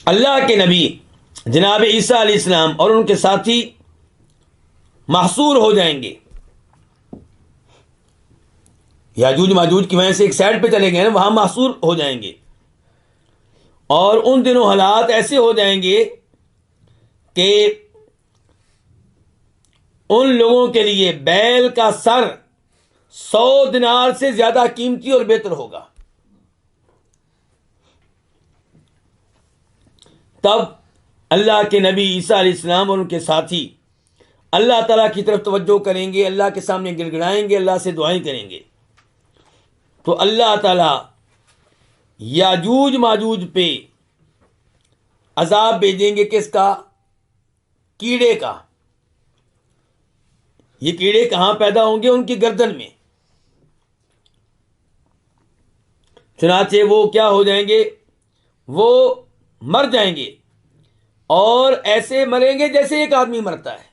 اللہ کے نبی جناب عیسیٰ علیہ السلام اور ان کے ساتھی محصور ہو جائیں گے. یاجوج ماجوج کی وجہ سے ایک سائڈ پہ چلے گئے نا، وہاں محصور ہو جائیں گے، اور ان دنوں حالات ایسے ہو جائیں گے کہ ان لوگوں کے لیے بیل کا سر 100 دینار سے زیادہ قیمتی اور بہتر ہوگا. تب اللہ کے نبی عیسیٰ علیہ السلام اور ان کے ساتھی اللہ تعالیٰ کی طرف توجہ کریں گے، اللہ کے سامنے گڑ گڑائیں گے، اللہ سے دعائیں کریں گے. تو اللہ تعالیٰ یاجوج ماجوج پہ عذاب بھیجیں گے. کس کا؟ کیڑے کا. یہ کیڑے کہاں پیدا ہوں گے؟ ان کی گردن میں. چنانچہ وہ کیا ہو جائیں گے؟ وہ مر جائیں گے، اور ایسے مریں گے جیسے ایک آدمی مرتا ہے،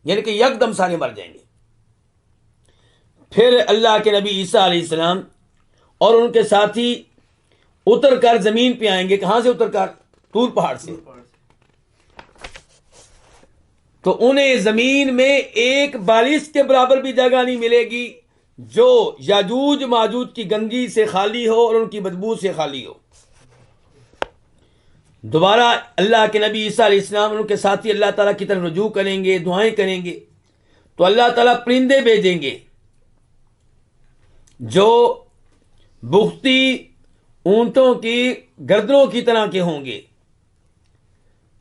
یعنی کہ یکدم سارے مر جائیں گے. پھر اللہ کے نبی عیسیٰ علیہ السلام اور ان کے ساتھی اتر کر زمین پہ آئیں گے. کہاں سے اتر کر؟ طور پہاڑ سے. تو انہیں زمین میں ایک بالش کے برابر بھی جگہ نہیں ملے گی جو یاجوج ماجوج کی گندگی سے خالی ہو اور ان کی بدبو سے خالی ہو. دوبارہ اللہ کے نبی عیسیٰ علیہ السلام اور ان کے ساتھی اللہ تعالیٰ کی طرف رجوع کریں گے، دعائیں کریں گے. تو اللہ تعالیٰ پرندے بھیجیں گے جو بغتی اونٹوں کی گردنوں کی طرح کے ہوں گے.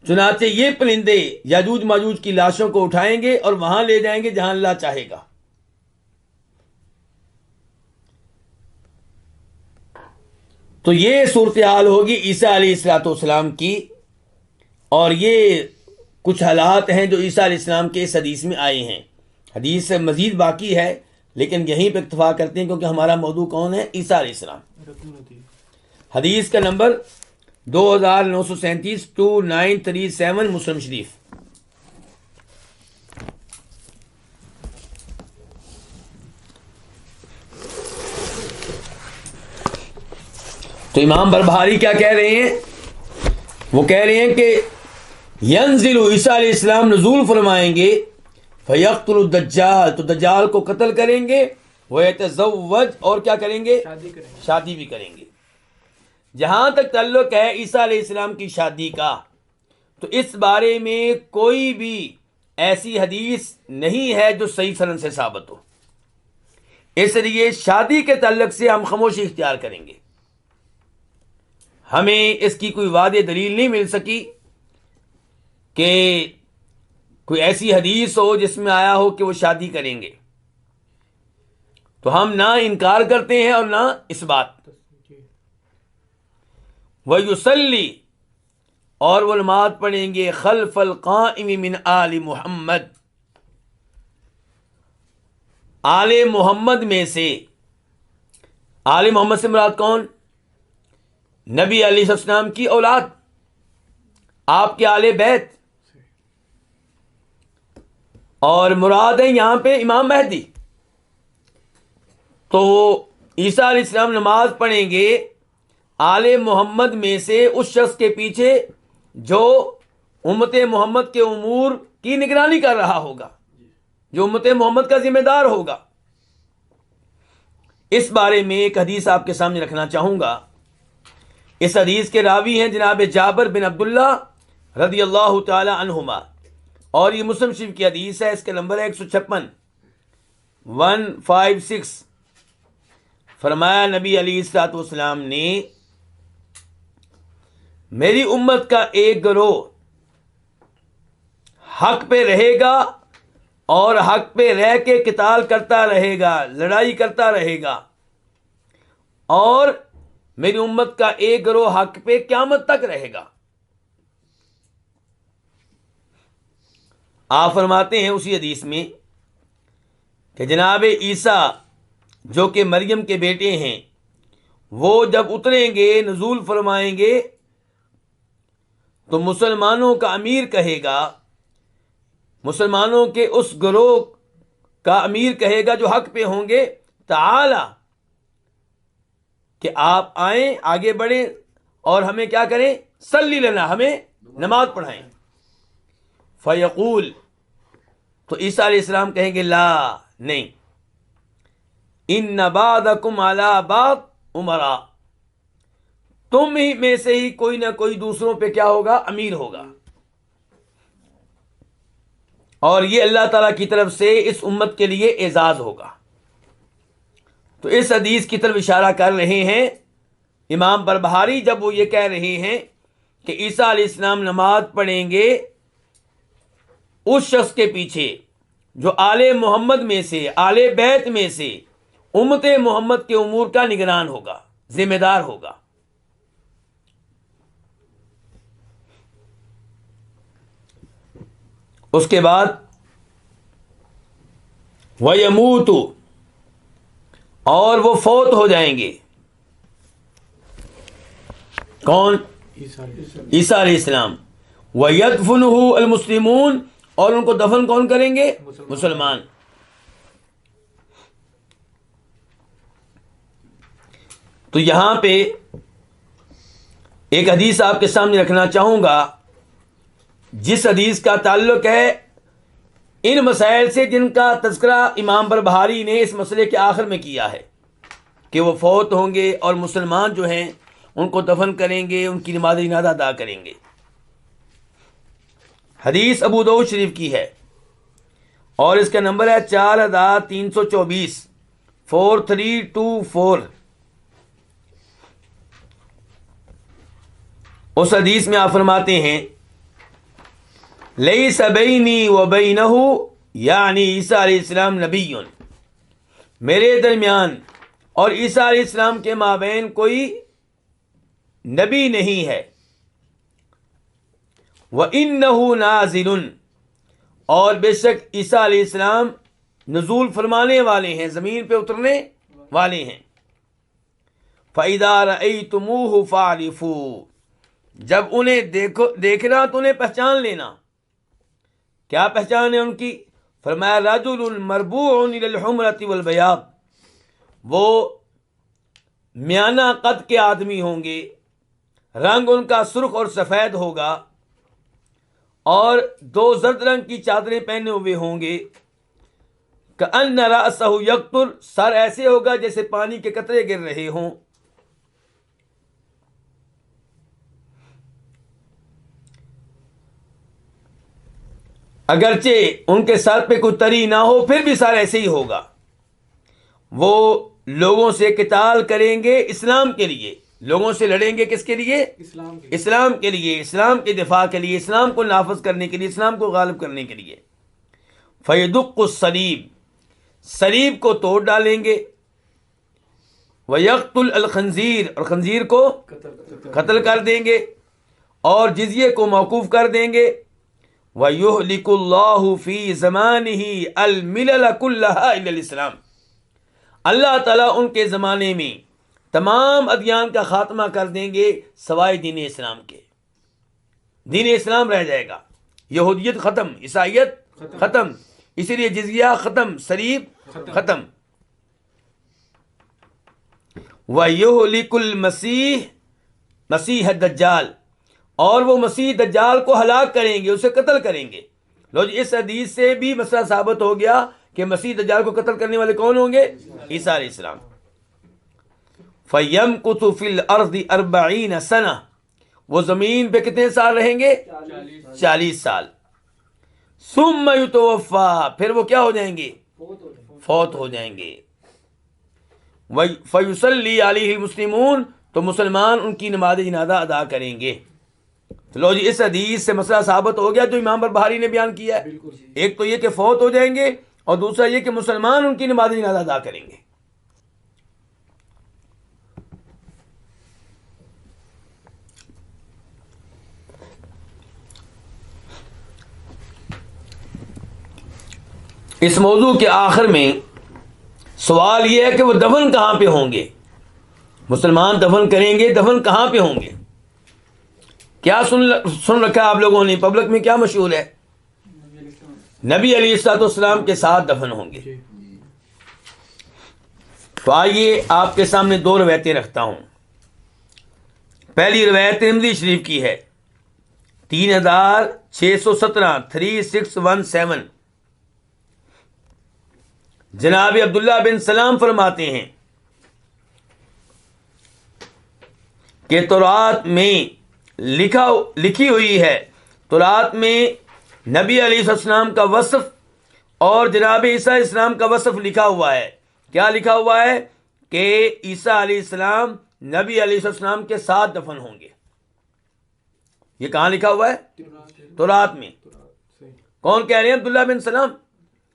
چنانچہ یہ پرندے یاجوج ماجوج کی لاشوں کو اٹھائیں گے اور وہاں لے جائیں گے جہاں اللہ چاہے گا. تو یہ صورتحال ہوگی عیسیٰ علیہ السلام کی، اور یہ کچھ حالات ہیں جو عیسیٰ علیہ السلام کے اس حدیث میں آئے ہیں. حدیث سے مزید باقی ہے، لیکن یہیں پہ اکتفا کرتے ہیں کیونکہ ہمارا موضوع کون ہے؟ عیسیٰ علیہ السلام. حدیث کا نمبر 2937 2937 مسلم شریف. تو امام بربہاری کیا کہہ رہے ہیں؟ وہ کہہ رہے ہیں کہ ینزل عیسیٰ علیہ السلام نزول فرمائیں گے، فیقتل الدجال، تو دجال کو قتل کریں گے، ویتزوج، اور کیا کریں گے؟ شادی بھی کریں گے. جہاں تک تعلق ہے عیسیٰ علیہ السلام کی شادی کا، تو اس بارے میں کوئی بھی ایسی حدیث نہیں ہے جو صحیح سند سے ثابت ہو. اس لیے شادی کے تعلق سے ہم خاموشی اختیار کریں گے. ہمیں اس کی کوئی واضح دلیل نہیں مل سکی کہ کوئی ایسی حدیث ہو جس میں آیا ہو کہ وہ شادی کریں گے. تو ہم نہ انکار کرتے ہیں اور نہ اس بات. وَيُصَلِّ، اور وہ نماز پڑھیں گے، خلف القائم من آل محمد، آل محمد میں سے. آل محمد سے مراد کون؟ نبی علیہ السلام کی اولاد، آپ کے آل بیت، اور مراد ہے یہاں پہ امام مہدی. تو عیسیٰ علیہ السلام نماز پڑھیں گے آل محمد میں سے اس شخص کے پیچھے جو امت محمد کے امور کی نگرانی کر رہا ہوگا، جو امت محمد کا ذمہ دار ہوگا. اس بارے میں ایک حدیث آپ کے سامنے رکھنا چاہوں گا. اس حدیث کے راوی ہیں جناب جابر بن عبداللہ رضی اللہ تعالی عنہما، اور یہ مسلم شریف کی حدیث ہے. اس کا نمبر ہے 156 فرمایا نبی علیہ الصلوۃ والسلام نے میری امت کا ایک گروہ حق پہ رہے گا اور حق پہ رہ کے قتال کرتا رہے گا، لڑائی کرتا رہے گا، اور میری امت کا ایک گروہ حق پہ قیامت تک رہے گا. آپ فرماتے ہیں اسی حدیث میں کہ جناب عیسیٰ جو کہ مریم کے بیٹے ہیں، وہ جب اتریں گے، نزول فرمائیں گے، تو مسلمانوں کا امیر کہے گا، مسلمانوں کے اس گروہ کا امیر کہے گا جو حق پہ ہوں گے، تعالی، کہ آپ آئیں، آگے بڑھیں اور ہمیں کیا کریں، صلی لنا، ہمیں نماز پڑھائیں. فیقول، تو عیسیٰ علیہ السلام کہیں گے لا، نہیں، ان بعضکم علی بعض امراء، تم ہی میں سے ہی کوئی نہ کوئی دوسروں پہ کیا ہوگا، امیر ہوگا. اور یہ اللہ تعالیٰ کی طرف سے اس امت کے لیے اعزاز ہوگا. تو اس حدیث کی طرف اشارہ کر رہے ہیں امام بربہاری جب وہ یہ کہہ رہے ہیں کہ عیسیٰ علیہ السلام نماز پڑھیں گے اس شخص کے پیچھے جو آل محمد میں سے، آل بیت میں سے، امت محمد کے امور کا نگران ہوگا، ذمہ دار ہوگا. اس کے بعد وَيَمُوتُ، اور وہ فوت ہو جائیں گے. کون؟ عیسیٰ علیہ السلام. وَيَدْفُنُهُ الْمُسْلِمُونَ، اور ان کو دفن کون کریں گے؟ مسلمان. تو یہاں پہ ایک حدیث آپ کے سامنے رکھنا چاہوں گا، جس حدیث کا تعلق ہے ان مسائل سے جن کا تذکرہ امام بربہاری نے اس مسئلے کے آخر میں کیا ہے کہ وہ فوت ہوں گے اور مسلمان جو ہیں ان کو دفن کریں گے، ان کی نماز جنازہ ادا کریں گے. حدیث ابو داؤد شریف کی ہے اور اس کا نمبر ہے 4324، 4324. اس حدیث میں آپ فرماتے ہیں لیس بینی و بینہ، یعنی عیسیٰ علیہ السلام نبی، میرے درمیان اور عیسیٰ علیہ السلام کے مابین کوئی نبی نہیں ہے. وَإِنَّهُ نَازِلٌ، اور بے شک عیسیٰ علیہ السلام نزول فرمانے والے ہیں، زمین پہ اترنے والے ہیں. فَإِذَا رَأَيْتُمُوهُ فَاعْرِفُوا، جب انہیں دیکھنا تو انہیں پہچان لینا. کیا پہچان ہے ان کی؟ فرمایا رجل مربوع الی الحمرۃ والبیاض، وہ میانہ قد کے آدمی ہوں گے، رنگ ان کا سرخ اور سفید ہوگا، اور 2 زرد رنگ کی چادریں پہنے ہوئے ہوں گے. کأن رأسہ یقطر، سر ایسے ہوگا جیسے پانی کے قطرے گر رہے ہوں. اگرچہ ان کے سر پہ کوئی تری نہ ہو پھر بھی سر ایسے ہی ہوگا. وہ لوگوں سے قتال کریں گے اسلام کے لیے، لوگوں سے لڑیں گے کس کے لیے؟ اسلام کے لیے، اسلام کے دفاع کے لیے، اسلام کو نافذ کرنے کے لیے، اسلام کو غالب کرنے کے لیے. فیدق الصلیب، صلیب کو توڑ ڈالیں گے. ویقتل الخنزیر، اور خنزیر کو قتل کر دیں گے اور جزیے کو موقوف کر دیں گے. وَيُهْلِكُ اللَّهُ فِي زَمَانِهِ الْمِلَلَ كُلَّهَا إِلَّا الْإِسْلَامِ، اللہ تعالیٰ ان کے زمانے میں تمام ادیان کا خاتمہ کر دیں گے سوائے دین اسلام کے. دین اسلام رہ جائے گا، یہودیت ختم، عیسائیت ختم، اسی لیے جزیہ ختم، صلیب ختم. وَيُهْلِكُ الْمَسِيحَ، مسیح الدجال، اور وہ مسیح دجال کو ہلاک کریں گے، اسے قتل کریں گے. لو جی، اس حدیث سے بھی مسئلہ ثابت ہو گیا کہ مسیح دجال کو قتل کرنے والے کون ہوں گے؟ عیسیٰ علیہ السلام. فَيَمْكُثُ فِي الْأَرْضِ 40 سَنَةً، وہ زمین پہ کتنے سال رہیں گے؟ 40 سال. ثُمَّ يُتَوَفَّى، پھر وہ کیا ہو جائیں گے؟ فوت ہو جائیں گے. فَيُصَلِّي عَلَيْهِ الْمُسْلِمُونَ، تو مسلمان ان کی نماز جنازہ ادا کریں گے. تو لو جی، اس حدیث سے مسئلہ ثابت ہو گیا جو امام بربہاری نے بیان کیا ہے. ایک تو یہ کہ فوت ہو جائیں گے، اور دوسرا یہ کہ مسلمان ان کی نماز جنازہ ادا کریں گے. اس موضوع کے آخر میں سوال یہ ہے کہ وہ دفن کہاں پہ ہوں گے؟ مسلمان دفن کریں گے، دفن کہاں پہ ہوں گے؟ کیا سن رکھا آپ لوگوں نے؟ پبلک میں کیا مشہور ہے؟ نبی علیہ السلام کے ساتھ دفن ہوں گے. تو آئیے آپ کے سامنے 2 روایتیں رکھتا ہوں. پہلی روایت ترمذی شریف کی ہے، 3617 3617. جناب عبداللہ بن سلام فرماتے ہیں کہ تورات میں لکھی ہوئی ہے، تورات میں نبی علیہ السلام کا وصف اور جناب عیسیٰ علیہ السلام کا وصف لکھا ہوا ہے. کیا لکھا ہوا ہے؟ کہ عیسیٰ علیہ السلام نبی علیہ السلام کے ساتھ دفن ہوں گے. یہ کہاں لکھا ہوا ہے؟ تورات میں. کون کہہ رہے ہیں؟ عبداللہ بن سلام.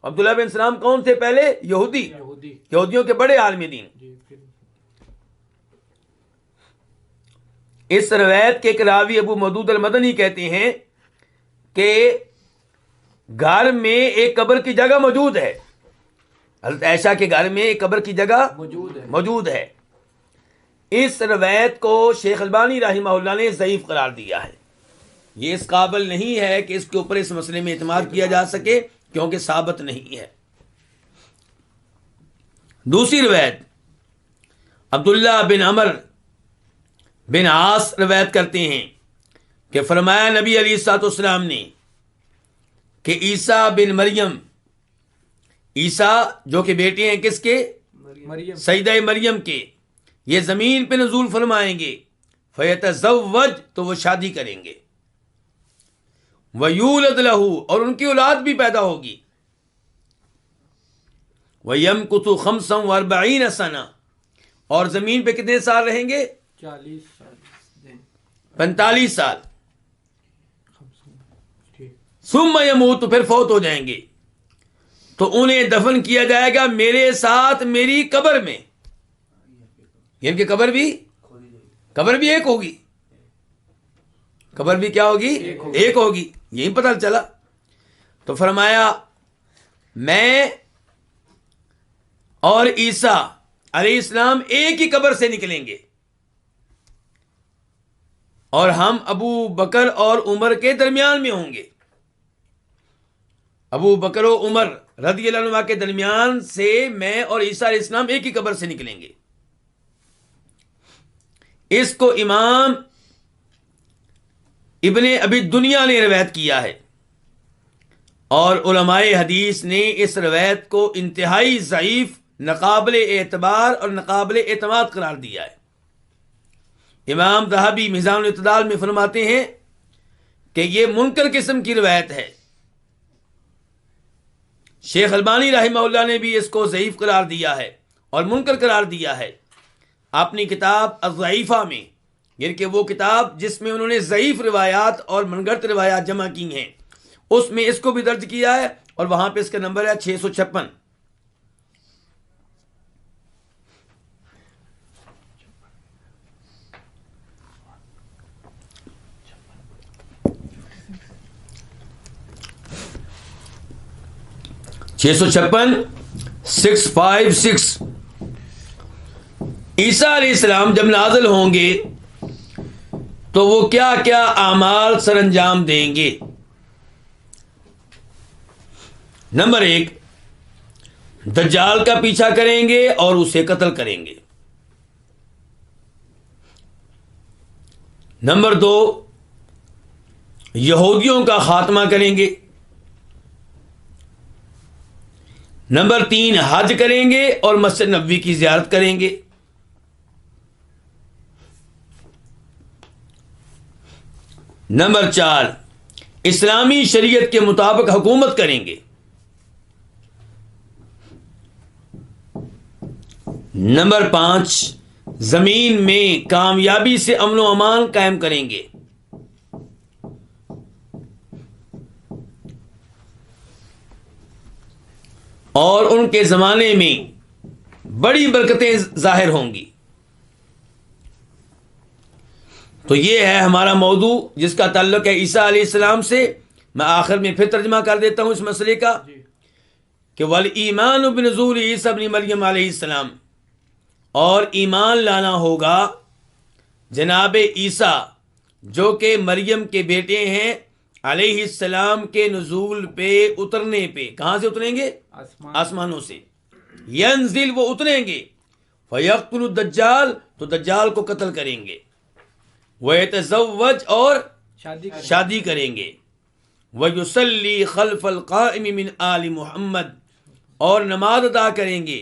عبداللہ بن سلام کون تھے؟ پہلے یہودیوں کے بڑے عالم دین. اس روایت کے ایک راوی ابو مودود المدنی کہتے ہیں کہ گھر میں ایک قبر کی جگہ موجود ہے. حضرت عائشہ کے گھر میں ایک قبر کی جگہ موجود ہے. اس روایت کو شیخ البانی رحمہ اللہ نے ضعیف قرار دیا ہے. یہ اس قابل نہیں ہے کہ اس کے اوپر اس مسئلے میں اعتماد کیا جا سکے، کیونکہ ثابت نہیں ہے. دوسری روایت عبداللہ بن عمر بن عاص روایت کرتے ہیں کہ فرمایا نبی علیہ السلام نے کہ عیسیٰ بن مریم، عیسیٰ جو کہ بیٹے ہیں کس کے؟ سیدہ مریم کے، یہ زمین پہ نزول فرمائیں گے. فیتزوج، تو وہ شادی کریں گے. وَيُولَدْ لَهُ، اور ان کی اولاد بھی پیدا ہوگی. وَيَمْكُثُ 45 سَنَةً، اور زمین پہ کتنے سال رہیں گے؟ 45 سال. ثُمَّ يَمُوتُ، پھر فوت ہو جائیں گے. تو انہیں دفن کیا جائے گا میرے ساتھ میری قبر میں. یعنی کہ قبر بھی ایک ہوگی. قبر بھی کیا ہوگی؟ ایک ہوگی. یہی پتہ چلا. تو فرمایا میں اور عیسیٰ علیہ السلام ایک ہی قبر سے نکلیں گے، اور ہم ابو بکر اور عمر کے درمیان میں ہوں گے. ابو بکر و عمر رضی اللہ عنہ کے درمیان سے میں اور عیسیٰ علیہ السلام ایک ہی قبر سے نکلیں گے. اس کو امام ابن ابی دنیا نے روایت کیا ہے، اور علماء حدیث نے اس روایت کو انتہائی ضعیف، ناقابل اعتبار اور ناقابل اعتماد قرار دیا ہے. امام ذہبی میزان الاعتدال میں فرماتے ہیں کہ یہ منکر قسم کی روایت ہے. شیخ البانی رحمہ اللہ نے بھی اس کو ضعیف قرار دیا ہے اور منکر قرار دیا ہے اپنی کتاب الضعیفہ میں، یعنی کہ وہ کتاب جس میں انہوں نے ضعیف روایات اور منگڑت روایات جمع کی ہیں، اس میں اس کو بھی درج کیا ہے، اور وہاں پہ اس کا نمبر ہے 656. عیسیٰ علیہ السلام جب نازل ہوں گے تو وہ کیا کیا اعمال سر انجام دیں گے؟ نمبر 1، دجال کا پیچھا کریں گے اور اسے قتل کریں گے. نمبر 2، یہودیوں کا خاتمہ کریں گے. نمبر 3، حج کریں گے اور مسجد نبوی کی زیارت کریں گے. نمبر 4 اسلامی شریعت کے مطابق حکومت کریں گے. نمبر 5 زمین میں کامیابی سے امن و امان قائم کریں گے. اور ان کے زمانے میں بڑی برکتیں ظاہر ہوں گی. تو یہ ہے ہمارا موضوع جس کا تعلق ہے عیسیٰ علیہ السلام سے. میں آخر میں پھر ترجمہ کر دیتا ہوں اس مسئلے کا کہ وَالْإِيمَانُ بِنُزُولِ عِیسیٰ ابْنِ مَرْیَم علیہ السلام، اور ایمان لانا ہوگا جناب عیسیٰ جو کہ مریم کے بیٹے ہیں علیہ السلام کے نزول پہ، اترنے پہ. کہاں سے اتریں گے؟ آسمانوں سے. ینزل، وہ اتریں گے. فیقتل الدجال، تو دجال کو قتل کریں گے. ویتزوج، اور شادی کریں گے. ویصلی خلف القائم من آل محمد، اور نماز ادا کریں گے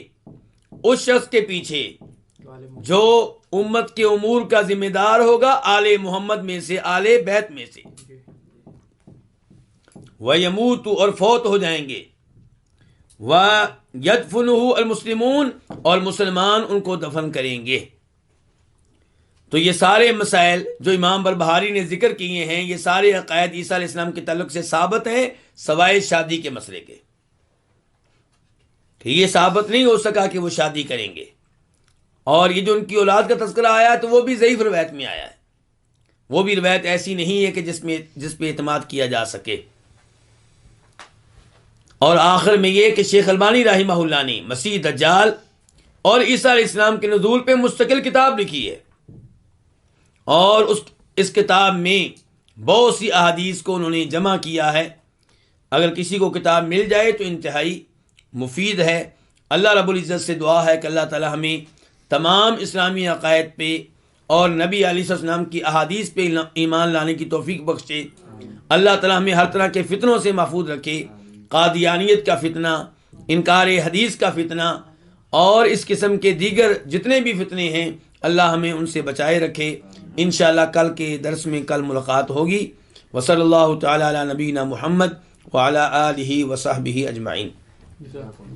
اس شخص کے پیچھے جو امت کے امور کا ذمہ دار ہوگا آل محمد میں سے، آل بیت میں سے. وَيَمُوتُ، اور فوت ہو جائیں گے. وَيَدْفُنُهُ الْمُسْلِمُونَ، اور مسلمان ان کو دفن کریں گے. تو یہ سارے مسائل جو امام بربہاری نے ذکر کیے ہیں، یہ سارے عقائد عیسیٰ علیہ السلام کے تعلق سے ثابت ہیں، سوائے شادی کے مسئلے کے. کہ یہ ثابت نہیں ہو سکا کہ وہ شادی کریں گے. اور یہ جو ان کی اولاد کا تذکرہ آیا ہے تو وہ بھی ضعیف روایت میں آیا ہے. وہ بھی روایت ایسی نہیں ہے کہ جس پہ اعتماد کیا جا سکے. اور آخر میں یہ کہ شیخ البانی رحمہ اللہ نے مسیح دجال اور عیسیٰ علیہ السلام کے نزول پہ مستقل کتاب لکھی ہے، اور اس کتاب میں بہت سی احادیث کو انہوں نے جمع کیا ہے. اگر کسی کو کتاب مل جائے تو انتہائی مفید ہے. اللہ رب العزت سے دعا ہے کہ اللہ تعالی ہمیں تمام اسلامی عقائد پہ اور نبی علیہ السلام کی احادیث پہ ایمان لانے کی توفیق بخشے. اللہ تعالی ہمیں ہر طرح کے فتنوں سے محفوظ رکھے. قادیانیت کا فتنہ، انکار حدیث کا فتنہ، اور اس قسم کے دیگر جتنے بھی فتنے ہیں اللہ ہمیں ان سے بچائے رکھے. انشاءاللہ کل کے درس میں کل ملاقات ہوگی. وصلی اللہ تعالی علی نبینا محمد وعلی آلہ وصحبہ اجمعین.